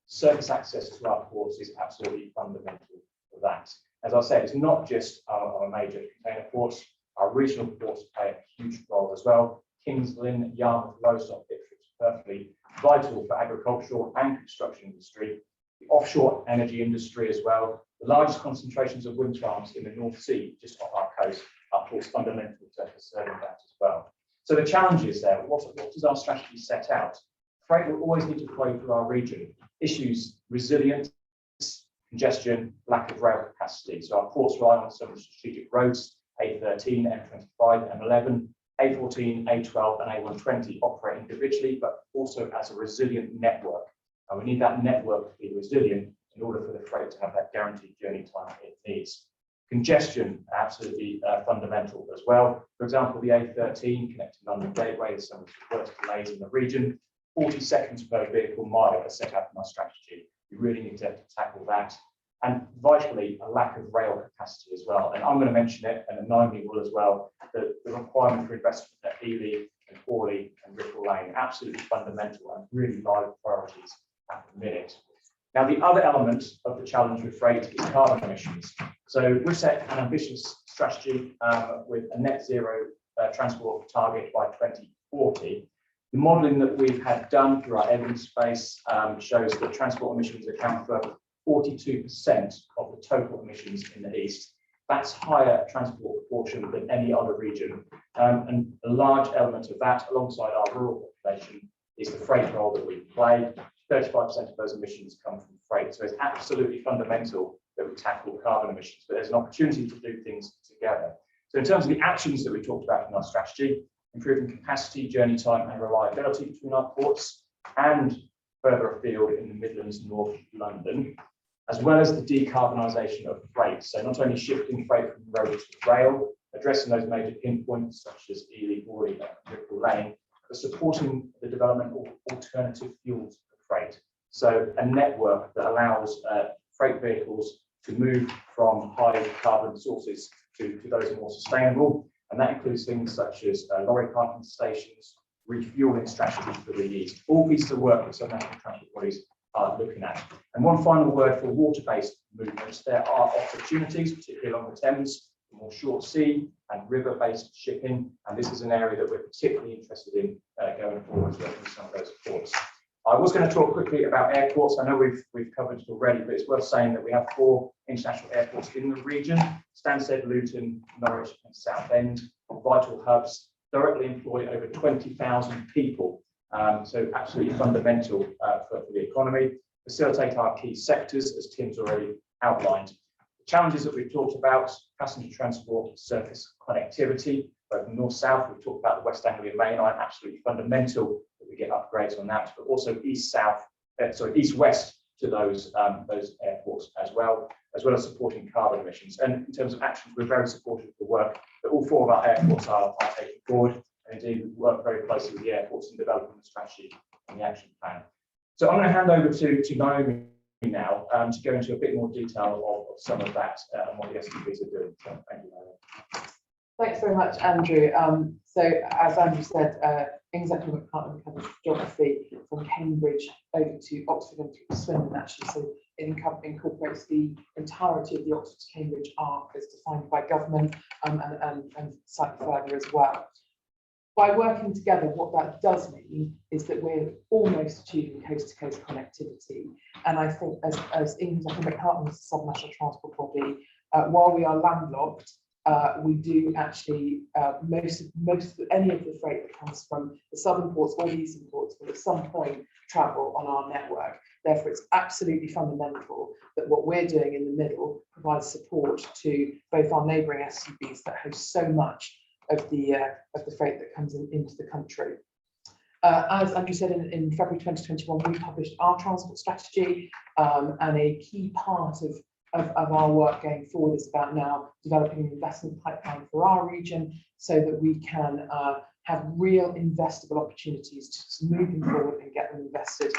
surface access to our ports is absolutely fundamental for that. As I said, it's not just our major container ports, our regional ports play a huge role as well. Kings Lynn, Yarmouth, Lowestoft, perfectly vital for agricultural and construction industry, the offshore energy industry as well. The largest concentrations of wind farms in the North Sea, just off our coast, are of course fundamental to serving that as well. So the challenges there, what does our strategy set out? Freight will always need to flow through our region. Issues, resilience, congestion, lack of rail capacity. So our ports rely on some strategic roads, A13, M25, M11, A14, A12 and A120 operate individually, but also as a resilient network. And we need that network to be resilient in order for the freight to have that guaranteed journey time it needs. Congestion, absolutely fundamental as well. For example, the A13 connecting London Gateway is some of the worst delays in the region. 40 seconds per vehicle mile are set out in our strategy. We really need to tackle that. And vitally, a lack of rail capacity as well. And I'm going to mention it, and Naomi will as well, the requirement for investment at Ely and Hawley and Ripple Lane, absolutely fundamental and really live priorities at the minute. Now, the other element of the challenge with freight is carbon emissions. So we've set an ambitious strategy with a net zero transport target by 2040. The modelling that we've had done through our evidence base shows that transport emissions account for 42% of the total emissions in the East. That's higher transport proportion than any other region. And a large element of that, alongside our rural population, is the freight role that we play. 35% of those emissions come from freight. So it's absolutely fundamental that we tackle carbon emissions, but there's an opportunity to do things together. So in terms of the actions that we talked about in our strategy, improving capacity, journey time and reliability between our ports, and further afield in the Midlands, North London, as well as the decarbonisation of freight. So not only shifting freight from road to rail, addressing those major pinpoints such as Ely, Hawley and Ripple Lane, but supporting the development of alternative fuels for freight. So a network that allows freight vehicles to move from high carbon sources to those more sustainable. And that includes things such as lorry parking stations, refuelling strategies for the East, all pieces of work that some national transport bodies are looking at. And one final word for water-based movements. There are opportunities, particularly along the Thames, for more short sea and river-based shipping. And this is an area that we're particularly interested in going forward, working with some of those ports. I was going to talk quickly about airports. I know we've covered it already, but it's worth saying that we have 4 international airports in the region: Stansted, Luton, Norwich and Southend, vital hubs, directly employ over 20,000 people. So absolutely fundamental for the economy, facilitate our key sectors, as Tim's already outlined. challenges that we've talked about: passenger transport, surface connectivity, both north-south. We've talked about the West Anglia Main Line, absolutely fundamental that we get upgrades on that, but also east-west to those airports as well as supporting carbon emissions. And in terms of actions, we're very supportive of the work that all 4 of our airports are taking forward. And indeed, we work very closely with the airports in developing the strategy and the action plan. So I'm going to hand over to Naomi now to go into a bit more detail of some of that and what the STPs are doing. So thank you, Naomi. Thanks very much, Andrew. So as Andrew said, England's economic partner covers geography from Cambridge over to Oxford and through Swindon, actually. So it incorporates the entirety of the Oxford to Cambridge arc as defined by government and slightly further as well. By working together, what that does mean is that we're almost achieving coast-to-coast connectivity. And I think as England's economic partner, as a subnational transport body, while we are landlocked, we do actually most of any of the freight that comes from the southern ports or the eastern ports will at some point travel on our network. Therefore, it's absolutely fundamental that what we're doing in the middle provides support to both our neighbouring STBs that host so much of the freight that comes into the country. As Andrew said, in February 2021, we published our transport strategy, and a key part of our work going forward is about now developing an investment pipeline for our region so that we can have real investable opportunities to move them forward and get them invested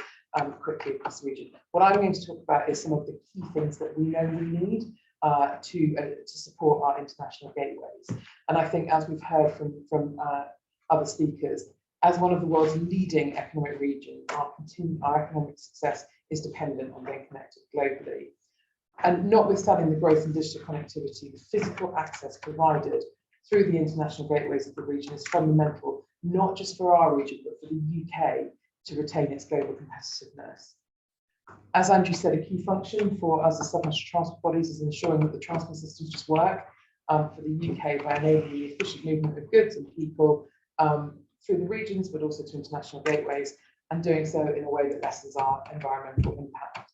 quickly across the region. What I'm going to talk about is some of the key things that we know we need to support our international gateways. And I think, as we've heard from other speakers, as one of the world's leading economic regions, our economic success is dependent on being connected globally. And notwithstanding the growth in digital connectivity, the physical access provided through the international gateways of the region is fundamental, not just for our region, but for the UK to retain its global competitiveness. As Andrew said, a key function for us as subnational transport bodies is ensuring that the transport systems just work for the UK by enabling the efficient movement of goods and people through the regions, but also to international gateways, and doing so in a way that lessens our environmental impact.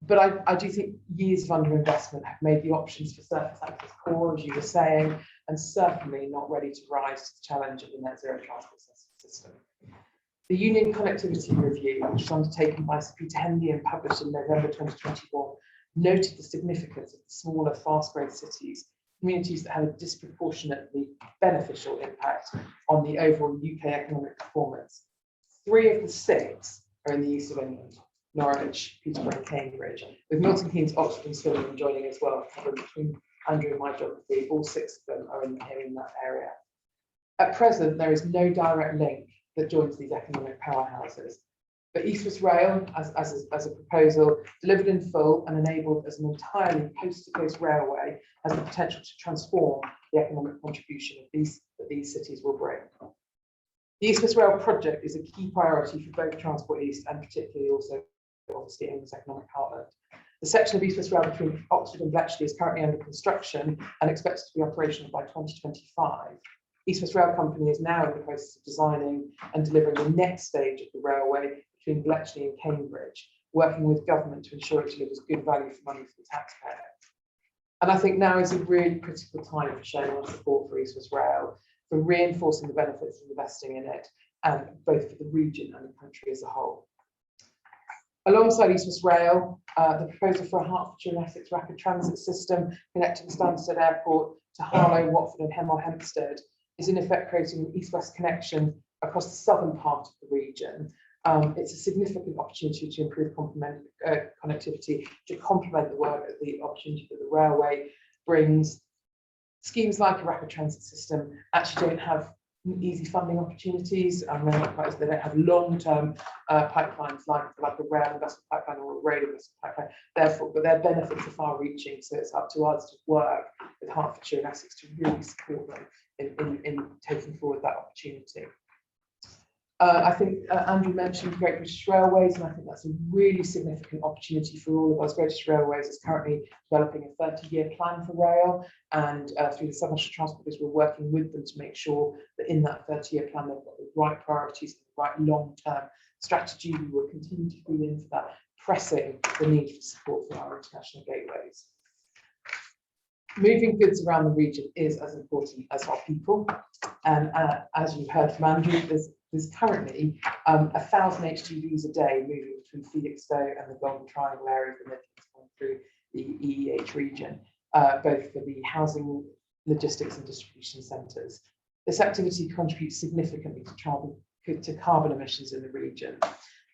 But I do think years of underinvestment have made the options for surface access poor, as you were saying, and certainly not ready to rise to the challenge of the net zero transport system. The Union Connectivity Review, which was undertaken by Sir Peter Hendy and published in November 2021, noted the significance of the smaller, fast growth cities, communities that have a disproportionately beneficial impact on the overall UK economic performance. 3 of the 6 are in the east of England: Norwich, Peterborough and Cambridge, with Milton Keynes, Oxford and Swindon joining as well. Between Andrew and my geography, all 6 of them are in that area. At present, there is no direct link that joins these economic powerhouses. But East West Rail, as a proposal, delivered in full and enabled as an entirely coast-to-coast railway, has the potential to transform the economic contribution that these cities will bring. The East West Rail project is a key priority for both Transport East and particularly also obviously England's economic heartland. The section of East West Rail between Oxford and Bletchley is currently under construction and expected to be operational by 2025. East West Rail Company is now in the process of designing and delivering the next stage of the railway between Bletchley and Cambridge, working with government to ensure it delivers good value for money for the taxpayer. And I think now is a really critical time for showing our support for East West Rail, for reinforcing the benefits of investing in it, and both for the region and the country as a whole. Alongside East West Rail, the proposal for a Hertfordshire and Essex rapid transit system connecting Stansted Airport to Harlow, Watford and Hemel Hempstead is in effect creating an east-west connection across the southern part of the region. It's a significant opportunity to improve connectivity, to complement the work that the opportunity that the railway brings. Schemes like a rapid transit system actually don't have easy funding opportunities, and they don't have long-term pipelines like a rail investment pipeline or a road investment pipeline. Therefore, but their benefits are far-reaching, so it's up to us to work with Hertfordshire and Essex to really support them in taking forward that opportunity. I think Andrew mentioned Great British Railways, and I think that's a really significant opportunity for all of us. Great British Railways is currently developing a 30-year plan for rail, and through the subnational transport bodies, we're working with them to make sure that in that 30-year plan, they've got the right priorities, the right long-term strategy. We will continue to feed into that, pressing the need for support for our international gateways. Moving goods around the region is as important as our people. And as you've heard from Andrew, there's currently 1,000 HGVs a day moving between Felixstowe and the Golden Triangle area of the Midlands through the EEH region, both for the housing, logistics and distribution centres. This activity contributes significantly to carbon emissions in the region.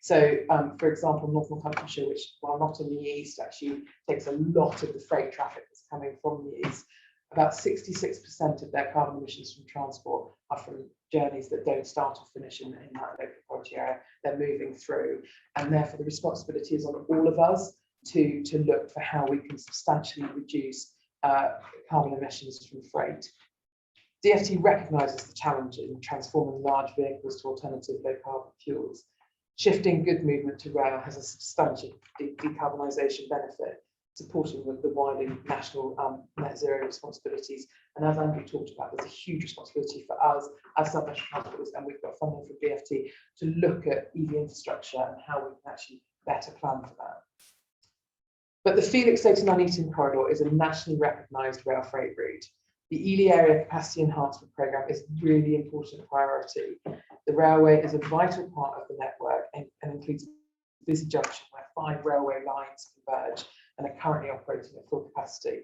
So, for example, North Northamptonshire, which, while not in the east, actually takes a lot of the freight traffic that's coming from the east. About 66% of their carbon emissions from transport are from journeys that don't start or finish in that local authority area. They're moving through, and therefore the responsibility is on all of us to look for how we can substantially reduce carbon emissions from freight. DfT recognises the challenge in transforming large vehicles to alternative low carbon fuels. Shifting good movement to rail has a substantial decarbonisation benefit, supporting the wider national net zero responsibilities. And as Andrew talked about, there's a huge responsibility for us as South West Transport, and we've got funding from DfT to look at EV infrastructure and how we can actually better plan for that. But the Felixstowe to Nuneaton corridor is a nationally recognised rail freight route. The Ely Area Capacity Enhancement Programme is a really important priority. The railway is a vital part of the network and includes a busy junction where 5 railway lines converge and are currently operating at full capacity.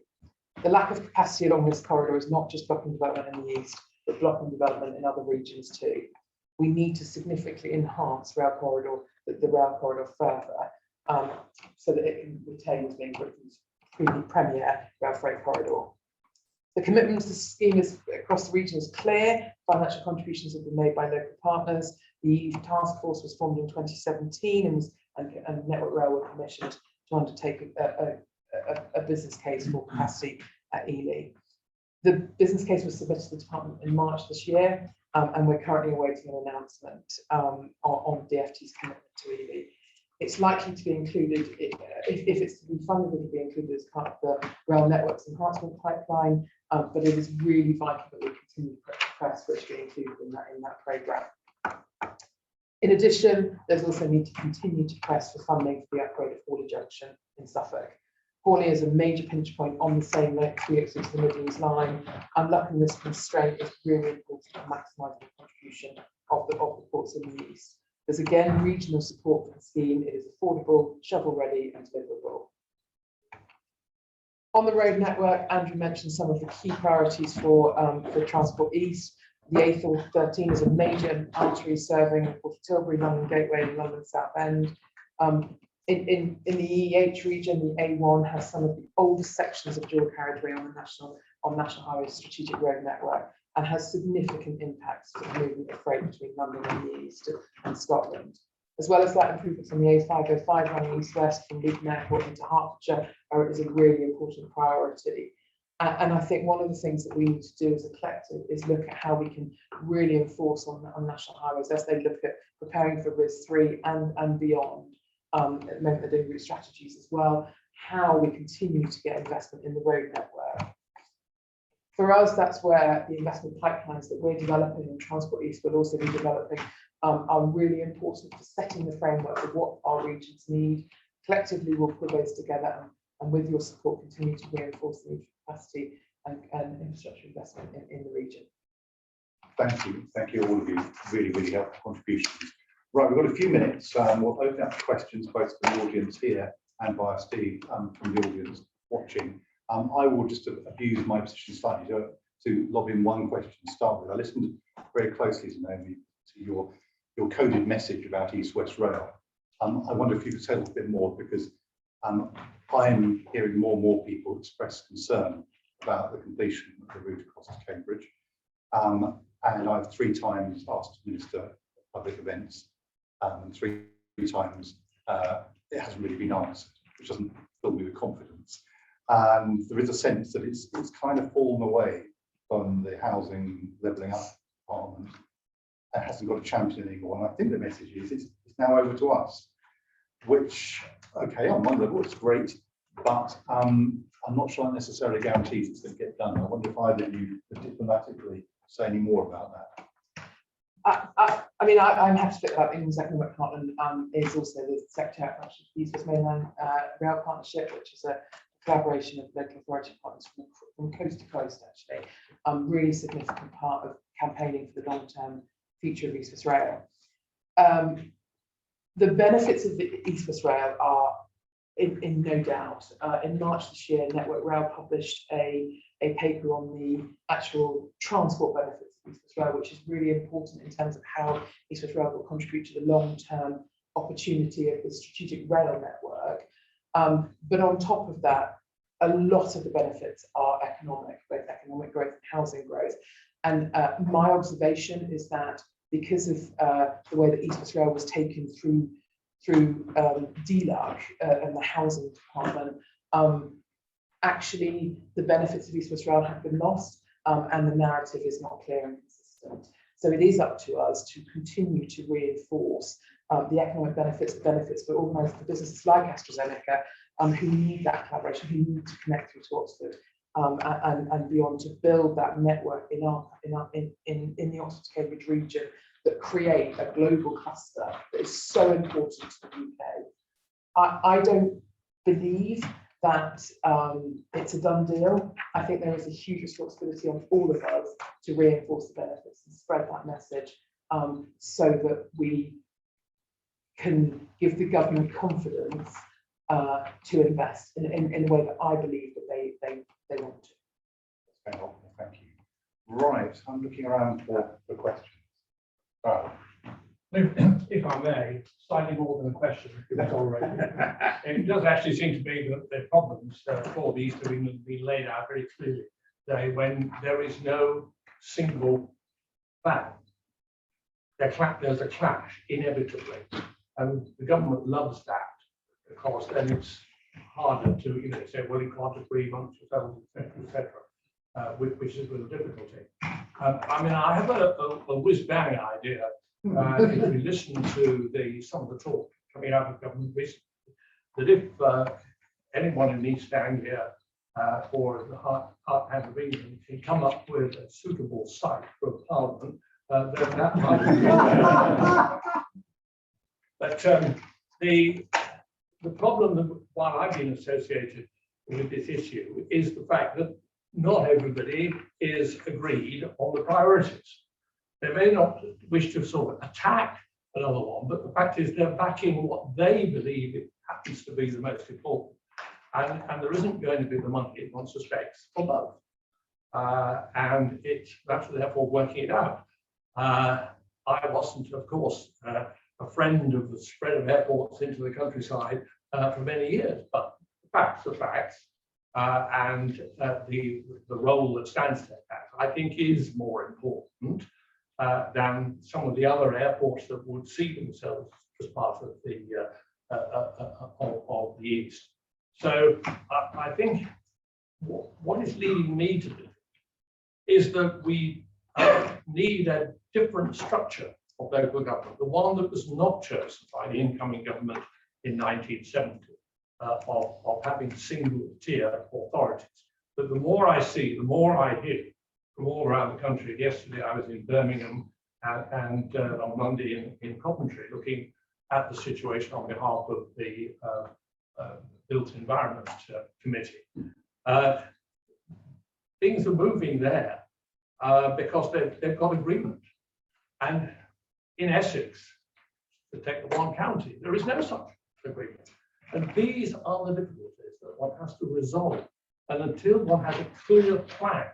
The lack of capacity along this corridor is not just blocking development in the east, but blocking development in other regions too. We need to significantly enhance the rail corridor further, so that it can retain as being Britain's premier rail freight corridor. The commitment to the scheme across the region is clear. Financial contributions have been made by local partners. The task force was formed in 2017 and Network Rail were commissioned to undertake a business case for capacity at Ely. The business case was submitted to the department in March this year, and we're currently awaiting an announcement on DfT's commitment to Ely. It's likely to be included, if it's to be funded, it will be included as part of the rail networks enhancement pipeline, but it is really vital that we continue to press for it to be included in that programme. In addition, there's also a need to continue to press for funding for the upgrade of Hawley Junction in Suffolk. Hawley is a major pinch point on the same link to the Midlands line. Unlocking this constraint is really important to maximising the contribution of the ports in the east. There's again regional support for the scheme. It is affordable, shovel-ready and deliverable. On the road network, Andrew mentioned some of the key priorities for Transport East. The A13 is a major artery serving Tilbury, London Gateway and London South End. In the EEH region, the A1 has some of the oldest sections of dual carriageway on National Highway Strategic Road Network, and has significant impacts to the movement of freight between London and the east and Scotland. As well as that, improvements on the A505 running east-west from Luton Airport into Hertfordshire is a really important priority. And I think one of the things that we need to do as a collective is look at how we can really enforce on national highways as they look at preparing for RIS3 and beyond. At the moment, they're doing route strategies as well, how we continue to get investment in the road network. For us, that's where the investment pipelines that we're developing in Transport East will also be developing are really important for setting the framework of what our regions need. Collectively, we'll put those together and with your support, continue to reinforce the need for capacity and infrastructure investment in the region. Thank you all of you. Really, really helpful contributions. Right, we've got a few minutes. We'll open up questions both from the audience here and via Steve from the audience watching. I will just abuse my position slightly to lob in one question to start with. I listened very closely to your coded message about East-West Rail. I wonder if you could say a little bit more, because I'm hearing more and more people express concern about the completion of the route across to Cambridge. And I've 3 times asked the Minister of Public Events, and 3 times it hasn't really been answered, which doesn't fill me with confidence. And there is a sense that it's kind of fallen away from the housing levelling up department. It hasn't got a champion anymore. And I think the message is it's now over to us, which, okay, on one level it's great, but I'm not sure that necessarily guarantees it's going to get done. I wonder if either of you could diplomatically say any more about that. I mean, I'm happy to pick that up. England's Economic Heartland is also the Secretariat for the East West Mainland Rail Partnership, which is a collaboration of local authority partners from coast to coast, actually, really significant part of campaigning for the long-term future of East West Rail. The benefits of the East West Rail are in no doubt. In March this year, Network Rail published a paper on the actual transport benefits of East West Rail, which is really important in terms of how East West Rail will contribute to the long-term opportunity of the strategic rail network. But on top of that, a lot of the benefits are economic, both economic growth and housing growth. And my observation is that because of the way that East West Rail was taken through DLUC and the housing department, actually the benefits of East West Rail have been lost, and the narrative is not clear and consistent. So it is up to us to continue to reinforce the economic benefits for organised for businesses like AstraZeneca, who need that collaboration, who need to connect through to Oxford and beyond, to build that network in the Oxford Cambridge region that create a global cluster that is so important to the UK. I don't believe that it's a done deal. I think there is a huge responsibility on all of us to reinforce the benefits and spread that message, so that we can give the government confidence to invest in the way that I believe that they want to. That's very helpful, thank you. Right, I'm looking around for questions. If I may, slightly more than a question, if that's all right. It does actually seem to me that the problems for the East of England have been laid out very clearly. When there is no single plan, there's a clash inevitably, and the government loves that, because then it's harder to say, well, you can't agree amongst yourselves, etc., which is a little difficulty. I mean, I have a whiz-bang idea. If we listen to some of the talk coming out of government recently, that if anyone in East Anglia or the heartland of England can come up with a suitable site for a parliament, then that might be. But the problem that while I've been associated with this issue is the fact that not everybody is agreed on the priorities. They may not wish to sort of attack another one, but the fact is they're backing what they believe it happens to be the most important. And there isn't going to be the money, one suspects, for both. And that's therefore working it out. I wasn't, of course, a friend of the spread of airports into the countryside for many years, but the facts are facts. And the role that Stansted has, I think, is more important than some of the other airports that would see themselves as part of the East. So I think what is leading me to do is that we need a different structure of local government, the one that was not chosen by the incoming government in 1970, of having single-tier authorities. But the more I see, the more I hear from all around the country. Yesterday I was in Birmingham and on Monday in Coventry, looking at the situation on behalf of the Built Environment Committee. Things are moving there because they've got agreement. And in Essex, to take the one county, there is no such agreement. And these are the difficulties that one has to resolve. And until one has a clear plan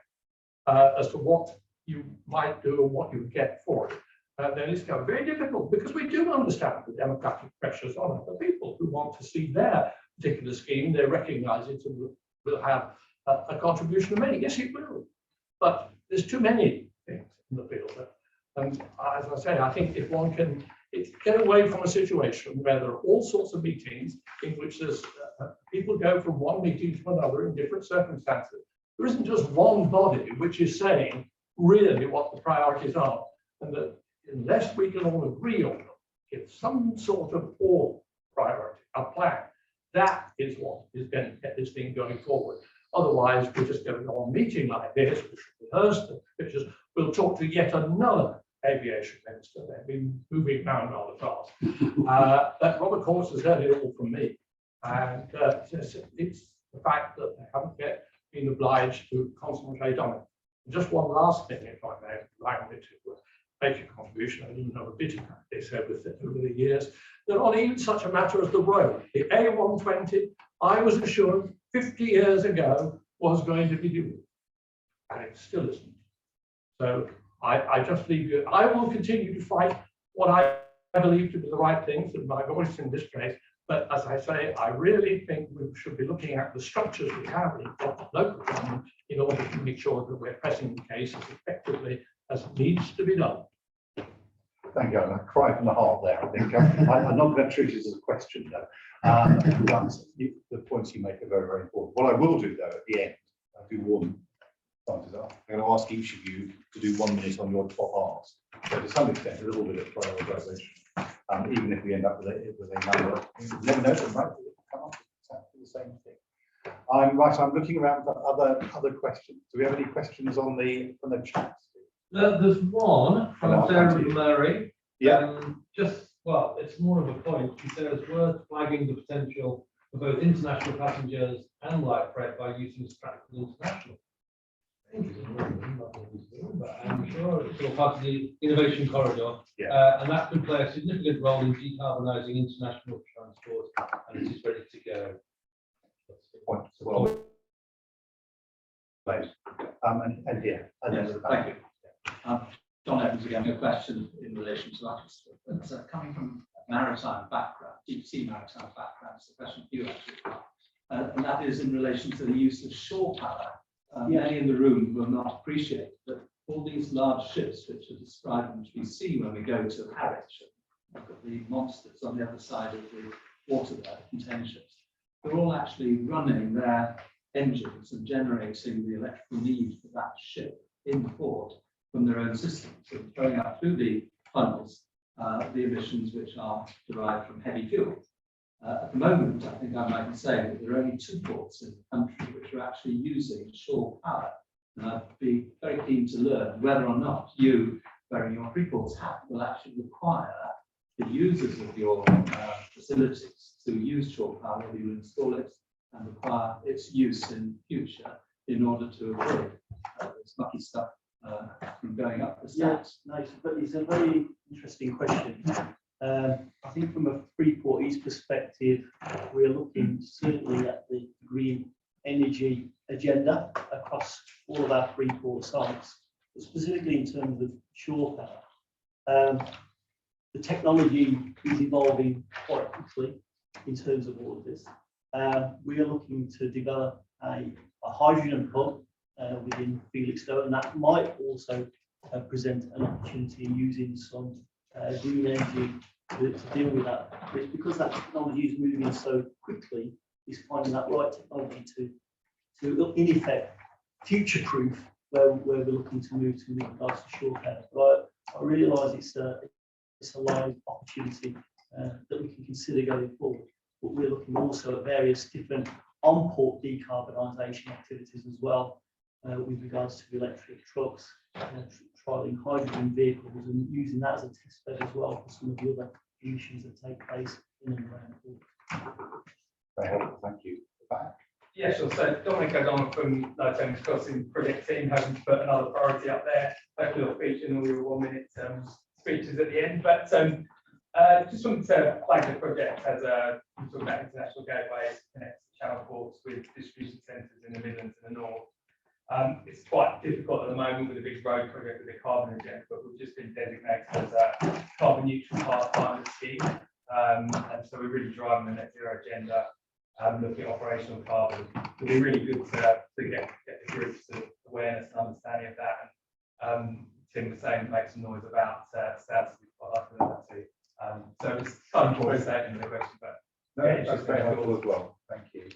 as to what you might do and what you get for it, then it's very difficult, because we do understand the democratic pressures on other people who want to see their particular scheme. They recognize it and will have a contribution to make. Yes, it will. But there's too many things in the field. And as I say, I think if one can get away from a situation where there are all sorts of meetings in which there's people go from one meeting to another in different circumstances. There isn't just one body which is saying really what the priorities are, and that unless we can all agree on them, give some sort of all priority, a plan, that is what is going to get this thing going forward. Otherwise, we're just going to go on a meeting like this, which rehearse the pictures. We'll talk to yet another aviation minister. They've been moving around rather fast. Robert Course has heard it all from me. And the fact that they haven't yet been obliged to concentrate on it. And just one last thing, if I may, allow me to make a contribution. I didn't know a bit about this over the years. That on even such a matter as the road, the A120, I was assured 50 years ago was going to be due. And it still isn't. So I just leave you. I will continue to fight what I believe to be the right things, and my voice in this case. But as I say, I really think we should be looking at the structures we have in local government in order to make sure that we're pressing the case as effectively as it needs to be done. Thank you. I cry from the heart there. I think I'm not going to treat it as a question though. But the points you make are very, very important. What I will do though at the end, I do warn I'm going to ask each of you to do 1 minute on your top ask. So to some extent, a little bit of prioritisation, even if we end up with a number, you never know, it might come up with exactly the same thing. I'm looking around for other questions. Do we have any questions from the chat? There's one from Sarah Murray. Yeah. Well, it's more of a point. She says worth flagging the potential for both international passengers and light freight by using Stratford International. But I'm sure it's all part of the innovation corridor, and that could play a significant role in decarbonising international transport, and it is ready to go. That's the point. Well, and here, yes, thank you. John Evans again, a question in relation to that. It's coming from a maritime background, deep sea maritime background. It's a question for you actually, and that is in relation to the use of shore power. Many in the room will not appreciate that all these large ships, which are described and which we see when we go to Harwich, look at the monsters on the other side of the water there, container ships, they're all actually running their engines and generating the electrical need for that ship in port from their own systems, so throwing out through the funnels the emissions which are derived from heavy fuel. At the moment, I think I might say that there are only 2 ports in the country which are actually using shore power. And I'd be very keen to learn whether or not you, wearing your pre-ports hat, will actually require the users of your facilities to use shore power, whether you install it and require its use in future in order to avoid this mucky stuff from going up the stairs. Yeah, nice, but it's a very interesting question. I think from a Freeport East perspective, we're looking certainly at the green energy agenda across all of our Freeport sites, but specifically in terms of shore power. The technology is evolving quite quickly in terms of all of this. We are looking to develop a hydrogen hub within Felixstowe, and that might also present an opportunity in using some green energy to deal with that. But it's because that technology is moving so quickly, is finding that right technology to in effect future-proof where we're looking to move to with regards to shore power. But I realise it's a live opportunity that we can consider going forward. But we're looking also at various different on-port decarbonisation activities as well, with regards to electric trucks, trialling hydrogen vehicles and using that as a test bed as well for some of the other emissions that take place in and around the port. Very helpful, thank you. Back. Yeah, sure. So Dominic O'Donnell from Thames Crossing Project Team hasn't put another priority up there. Hopefully it'll feature in all your 1 minute speeches at the end. But just wanted to flag the project as a sort of international gateways, connects channel ports with distribution centres in the Midlands and the North. It's quite difficult at the moment with a big road project with a carbon agenda, but we've just been designated as a carbon neutral part scheme. And so we're really driving the net zero agenda, looking at operational carbon. It'll be really good to get the groups to awareness and understanding of that. And Tim was saying, make some noise about stats. Quite like that too. So it's kind of more statement in the question, but no, that's very helpful as well. Thank you.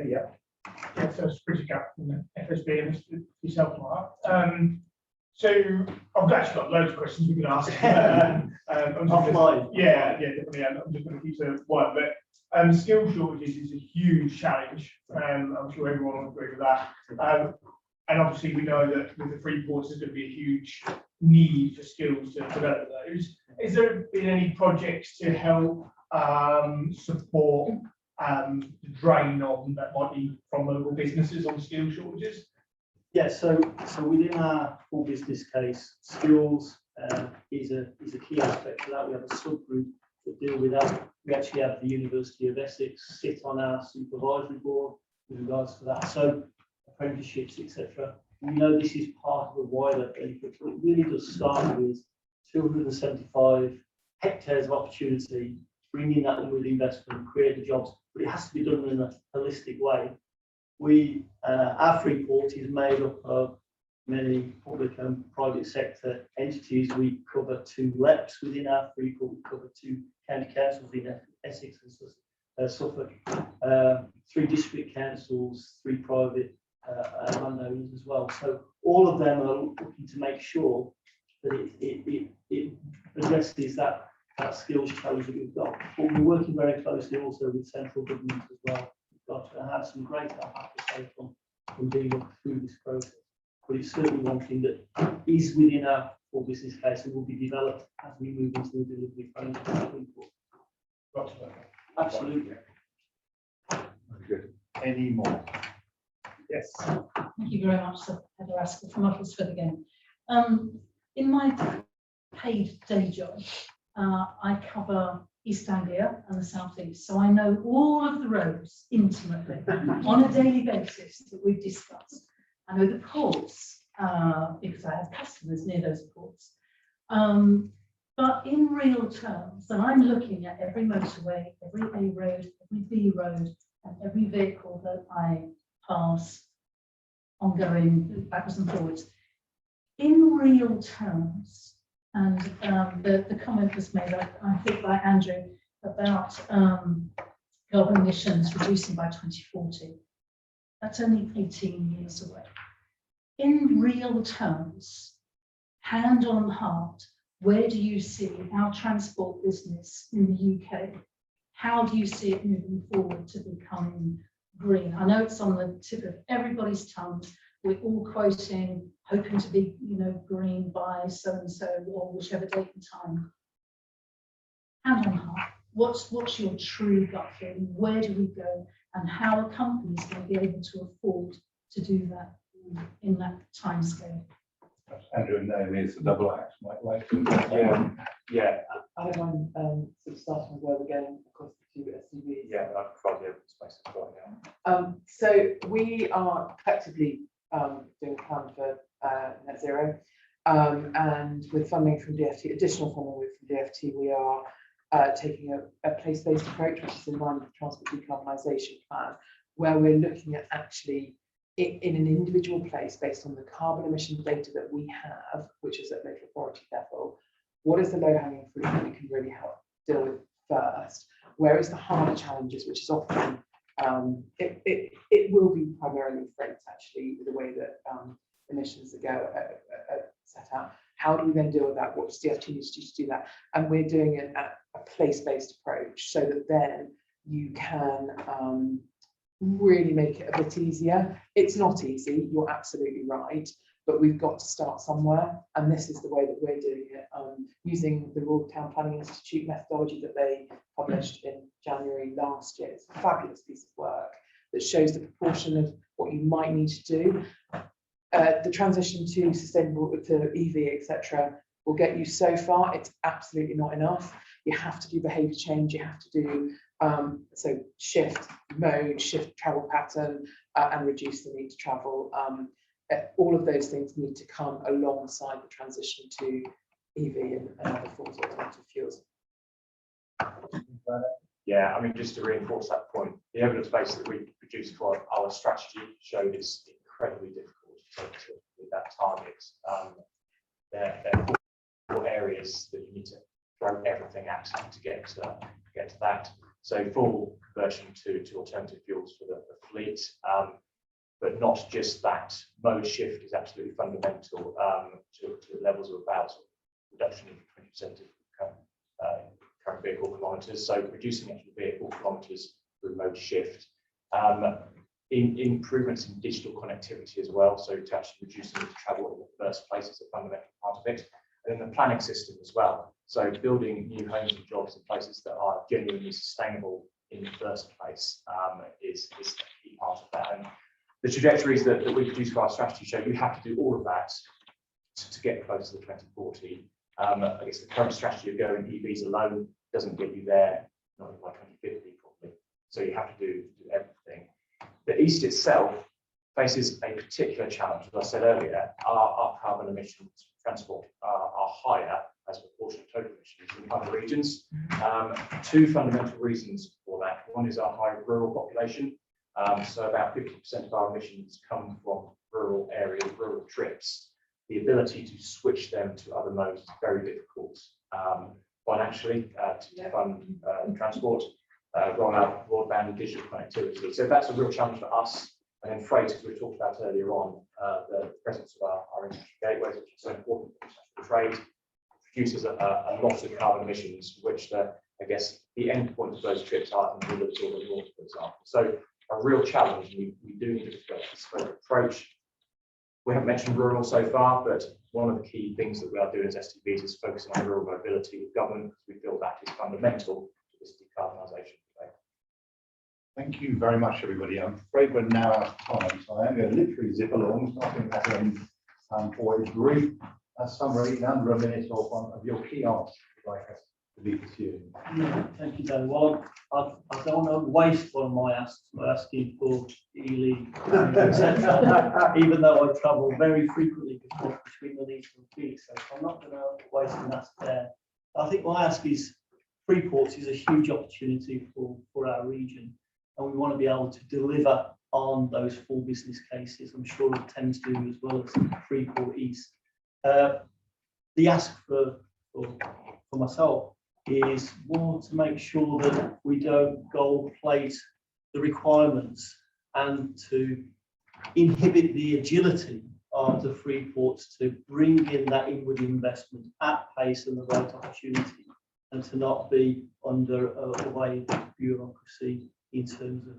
Yeah. Yeah, so it's pretty gap from the FSB and yourself, Mark. So I've actually got loads of questions we can ask. Offline. Yeah, definitely. I'm just going to keep to one, but skill shortages is a huge challenge. I'm sure everyone will agree with that. And obviously we know that with the free ports there's going to be a huge need for skills to develop those. Has there been any projects to help support drain on that might be from local businesses on skill shortages? Yeah, so within our full business case, skills is a key aspect of that. We have a subgroup that deal with that. We actually have the University of Essex sit on our supervisory board with regards to that. So apprenticeships, etc. We know this is part of a wider benefit, but it really does start with 275 hectares of opportunity, bringing that in with investment, create the jobs, but it has to be done in a holistic way. Our Freeport is made up of many public and private sector entities. We cover 2 LEPs within our Freeport, we cover 2 county councils in Essex and Suffolk, 3 district councils, 3 private landowners as well. So all of them are looking to make sure that it addresses that skills challenge that we've got. But we're working very closely also with central government as well. We've got to have some great help, I have to say, from being up through this process. But it's certainly one thing that is within our full business case and will be developed as we move into the delivery framework. Absolutely. Good. Any more? Yes. Thank you very much, Sir Heather Asker from Uttlesford again. In my paid day job, I cover East Anglia and the South East, so I know all of the roads intimately on a daily basis that we've discussed. I know the ports because I have customers near those ports. But in real terms, and I'm looking at every motorway, every A road, every B road, and every vehicle that I pass ongoing backwards and forwards. In real terms, and the comment was made, I think, by Andrew about carbon emissions reducing by 2040. That's only 18 years away. In real terms, hand on heart, where do you see our transport business in the UK? How do you see it moving forward to becoming green? I know it's on the tip of everybody's tongue. We're all quoting, hoping to be, green by so and so, or whichever date and time. Hand on heart, what's your true gut feeling? Where do we go, and how are companies going to be able to afford to do that in that time scale? Andrew and Naomi is a double act, might like. Yeah. I don't mind sort of starting with where we're going across the 2 SUVs. Yeah, I provide the space as well. Yeah. So we are effectively doing a plan for net zero, and with funding from DFT, additional funding from DFT, we are taking a place-based approach, which is in line with the transport decarbonisation plan, where we're looking at actually in an individual place based on the carbon emission data that we have, which is at local authority level. What is the low-hanging fruit that we can really help deal with first? Where is the harder challenges, which is often it will be primarily freight, actually, the way that emissions that go set out. How do we then deal with that? What does DFT need to do to do that? And we're doing it at a place-based approach so that then you can really make it a bit easier. It's not easy, you're absolutely right, but we've got to start somewhere, and this is the way that we're doing it, using the Royal Town Planning Institute methodology that they published in January last year. It's a fabulous piece of work that shows the proportion of what you might need to do. The transition to sustainable, to EV, etc., will get you so far. It's absolutely not enough. You have to do behaviour change. You have to do so shift mode, shift travel pattern, and reduce the need to travel. All of those things need to come alongside the transition to EV and other forms of alternative fuels. Yeah, I mean, just to reinforce that point, the evidence base that we produced for our strategy showed it's incredibly difficult to with that target. There are 4 areas that you need to throw everything at to get to that. So full conversion to alternative fuels for the fleet, but not just that. Mode shift is absolutely fundamental to levels of about reduction of 20% of current vehicle kilometres. So reducing actual vehicle kilometres through mode shift. Improvements in digital connectivity as well, so to actually reduce the need to travel in the first place is a fundamental part of it. And then the planning system as well. So building new homes and jobs in places that are genuinely sustainable in the first place is a key part of that. And the trajectories that we produce for our strategy show you have to do all of that to get close to the 2040. I guess the current strategy of going EVs alone doesn't get you there, not by 2050 probably. So you have to do everything. The East itself faces a particular challenge. As I said earlier, our carbon emissions from transport are higher as a proportion of total emissions in other regions. Two fundamental reasons for that. One is our high rural population. So about 50% of our emissions come from rural areas, rural trips. The ability to switch them to other modes is very difficult financially to fund transport, roll out broadband and digital connectivity. So that's a real challenge for us. And then freight, as we talked about earlier on, the presence of our international gateways, which is so important for international trade, produces a lot of carbon emissions, which I guess the end point of those trips are in the middle or the north, for example. So a real challenge. We do need to develop a bespoke approach. We haven't mentioned rural so far, but one of the key things that we are doing as STBs is focusing on rural mobility with government, because we feel that is fundamental to this decarbonisation debate. Thank you very much, everybody. I'm afraid we're now out of time, so I am going to literally zip along, starting at for a brief summary in under a minute of your key answers you'd like us to be pursuing. Yeah, thank you, Dan. Well, I don't want to waste one of my asks by asking for Ely, etc. Even though I travel very frequently between the Leeds and Peak, so I'm not going to waste an ask there. I think my ask is Freeport is a huge opportunity for our region, and we want to be able to deliver on those full business cases. I'm sure it tends to as well as Freeport East. The ask for myself is more to make sure that we don't gold plate the requirements and to inhibit the agility of the free ports to bring in that inward investment at pace and the right opportunity, and to not be under a wave of bureaucracy in terms of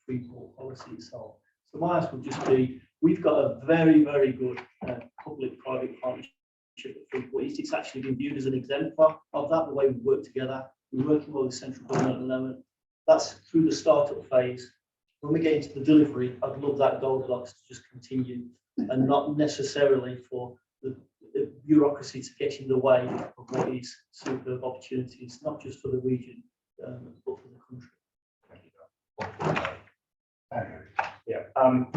free port policy itself. So my ask would just be, we've got a very, very good public-private partnership at Freeport East. It's actually been viewed as an exemplar of that, the way we work together. We're working with the central government at the moment. That's through the startup phase. When we get into the delivery, I'd love that Goldilocks to just continue and not necessarily for the bureaucracy to get in the way of what is superb opportunities, not just for the region, but for the country. Yeah.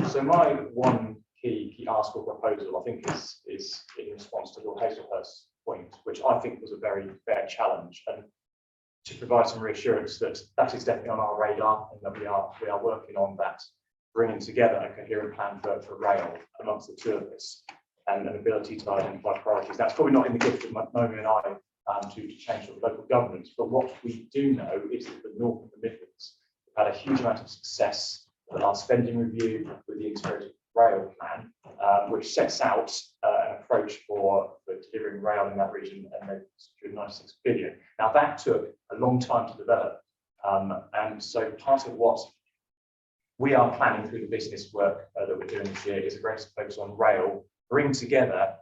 So my one key ask or proposal, I think, is in response to Lord Hazelhurst's point, which I think was a very fair challenge, and to provide some reassurance that that is definitely on our radar and that we are working on that, bringing together a coherent plan for rail amongst the two of us and an ability to identify priorities. That's probably not in the gift of Naomi and I to change the local governments, but what we do know is that the North and the Midlands have had a huge amount of success with the last spending review with the integrated rail plan, which sets out an approach for delivering rail in that region, and they've secured 96 billion. Now that took a long time to develop, and so part of what we are planning through the business work that we're doing this year is a greater focus on rail, bring together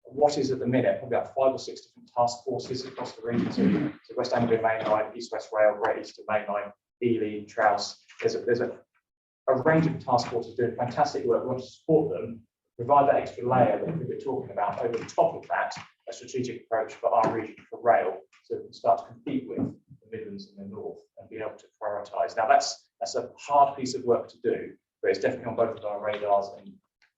what is at the minute probably about 5 or 6 different task forces across the region. So West Anglia Main Line, East West Rail, Great Eastern Main Line, Ely, Trouse. There's a range of task forces doing fantastic work. We want to support them, provide that extra layer that we've been talking about. Over the top of that, a strategic approach for our region for rail, so we can start to compete with the Midlands and the North and be able to prioritise. Now that's a hard piece of work to do, but it's definitely on both of our radars and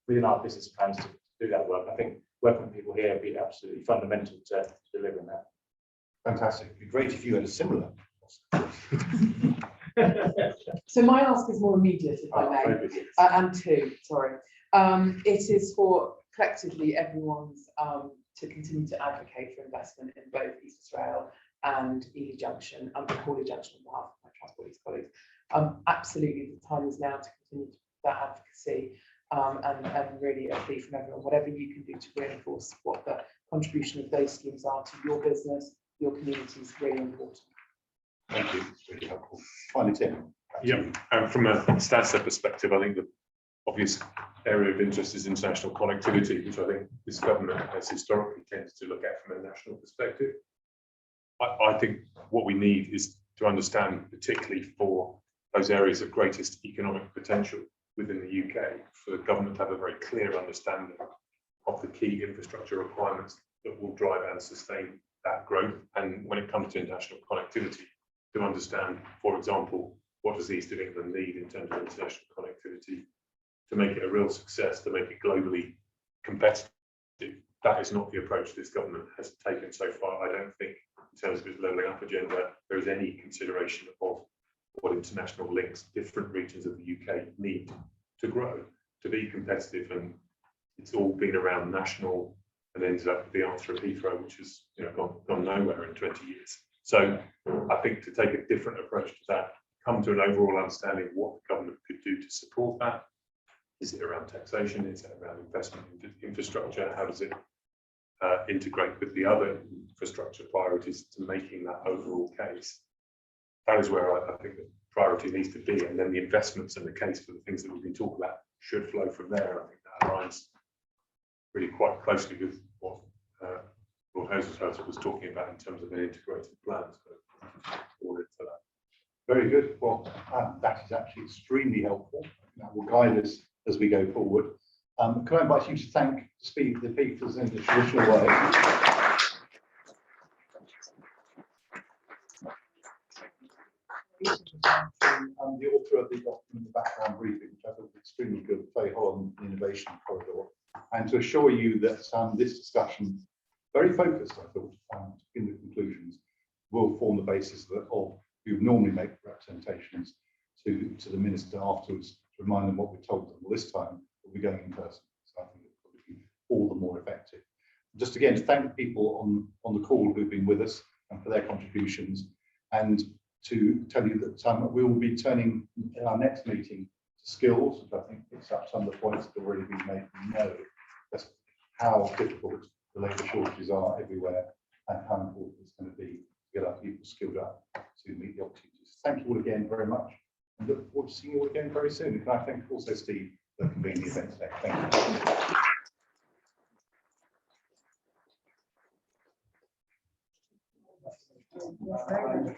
within our business plans to do that work. I think working with people here would be absolutely fundamental to delivering that. Fantastic. It'd be great if you had a similar. So my ask is more immediate, if I may, and two, sorry. It is for collectively everyone's to continue to advocate for investment in both East West Rail and Ely Junction and Crawley Junction on behalf of my Transport East colleagues. Absolutely, the time is now to continue that advocacy and really a plea from everyone, whatever you can do to reinforce what the contribution of those schemes are to your business, your community is really important. Thank you. It's really helpful. Finally, Tim. Yeah, from a Stansted perspective, I think the obvious area of interest is international connectivity, which I think this government has historically tended to look at from a national perspective. I think what we need is to understand, particularly for those areas of greatest economic potential within the UK, for the government to have a very clear understanding of the key infrastructure requirements that will drive and sustain that growth. And when it comes to international connectivity, to understand, for example, what does the East of England need in terms of international connectivity to make it a real success, to make it globally competitive. That is not the approach this government has taken so far. I don't think, in terms of its levelling up agenda, there is any consideration of what international links different regions of the UK need to grow, to be competitive. And it's all been around national and ended up with the answer of Heathrow, which has gone nowhere in 20 years. So I think to take a different approach to that, come to an overall understanding of what the government could do to support that. Is it around taxation? Is it around investment in infrastructure? How does it integrate with the other infrastructure priorities to making that overall case? That is where I think the priority needs to be. And then the investments and the case for the things that we've been talking about should flow from there. I think that aligns really quite closely with what Lord Hosershofer was talking about in terms of an integrated plan. So, all into that. Very good. Well, that is actually extremely helpful. That will guide us as we go forward. Can I invite you to thank Steve the Peters in the traditional way? The author of the document, the background briefing, which I thought was extremely good, Clay Holland, the Innovation Corridor, and to assure you that this discussion, very focused, I thought, in the conclusions, will form the basis of who normally make representations to the minister afterwards, to remind them what we told them. Well, this time we'll be going in person, so I think it will be all the more effective. Just again to thank people on the call who've been with us and for their contributions, and to tell you that we will be turning in our next meeting to skills, which I think picks up some of the points that have already been made. We know just how difficult the labour shortages are everywhere and how important it's going to be to get our people skilled up to meet the opportunities. Thank you all again very much, and look forward to seeing you all again very soon. And can I thank also Steve for convening the event today. Thank you.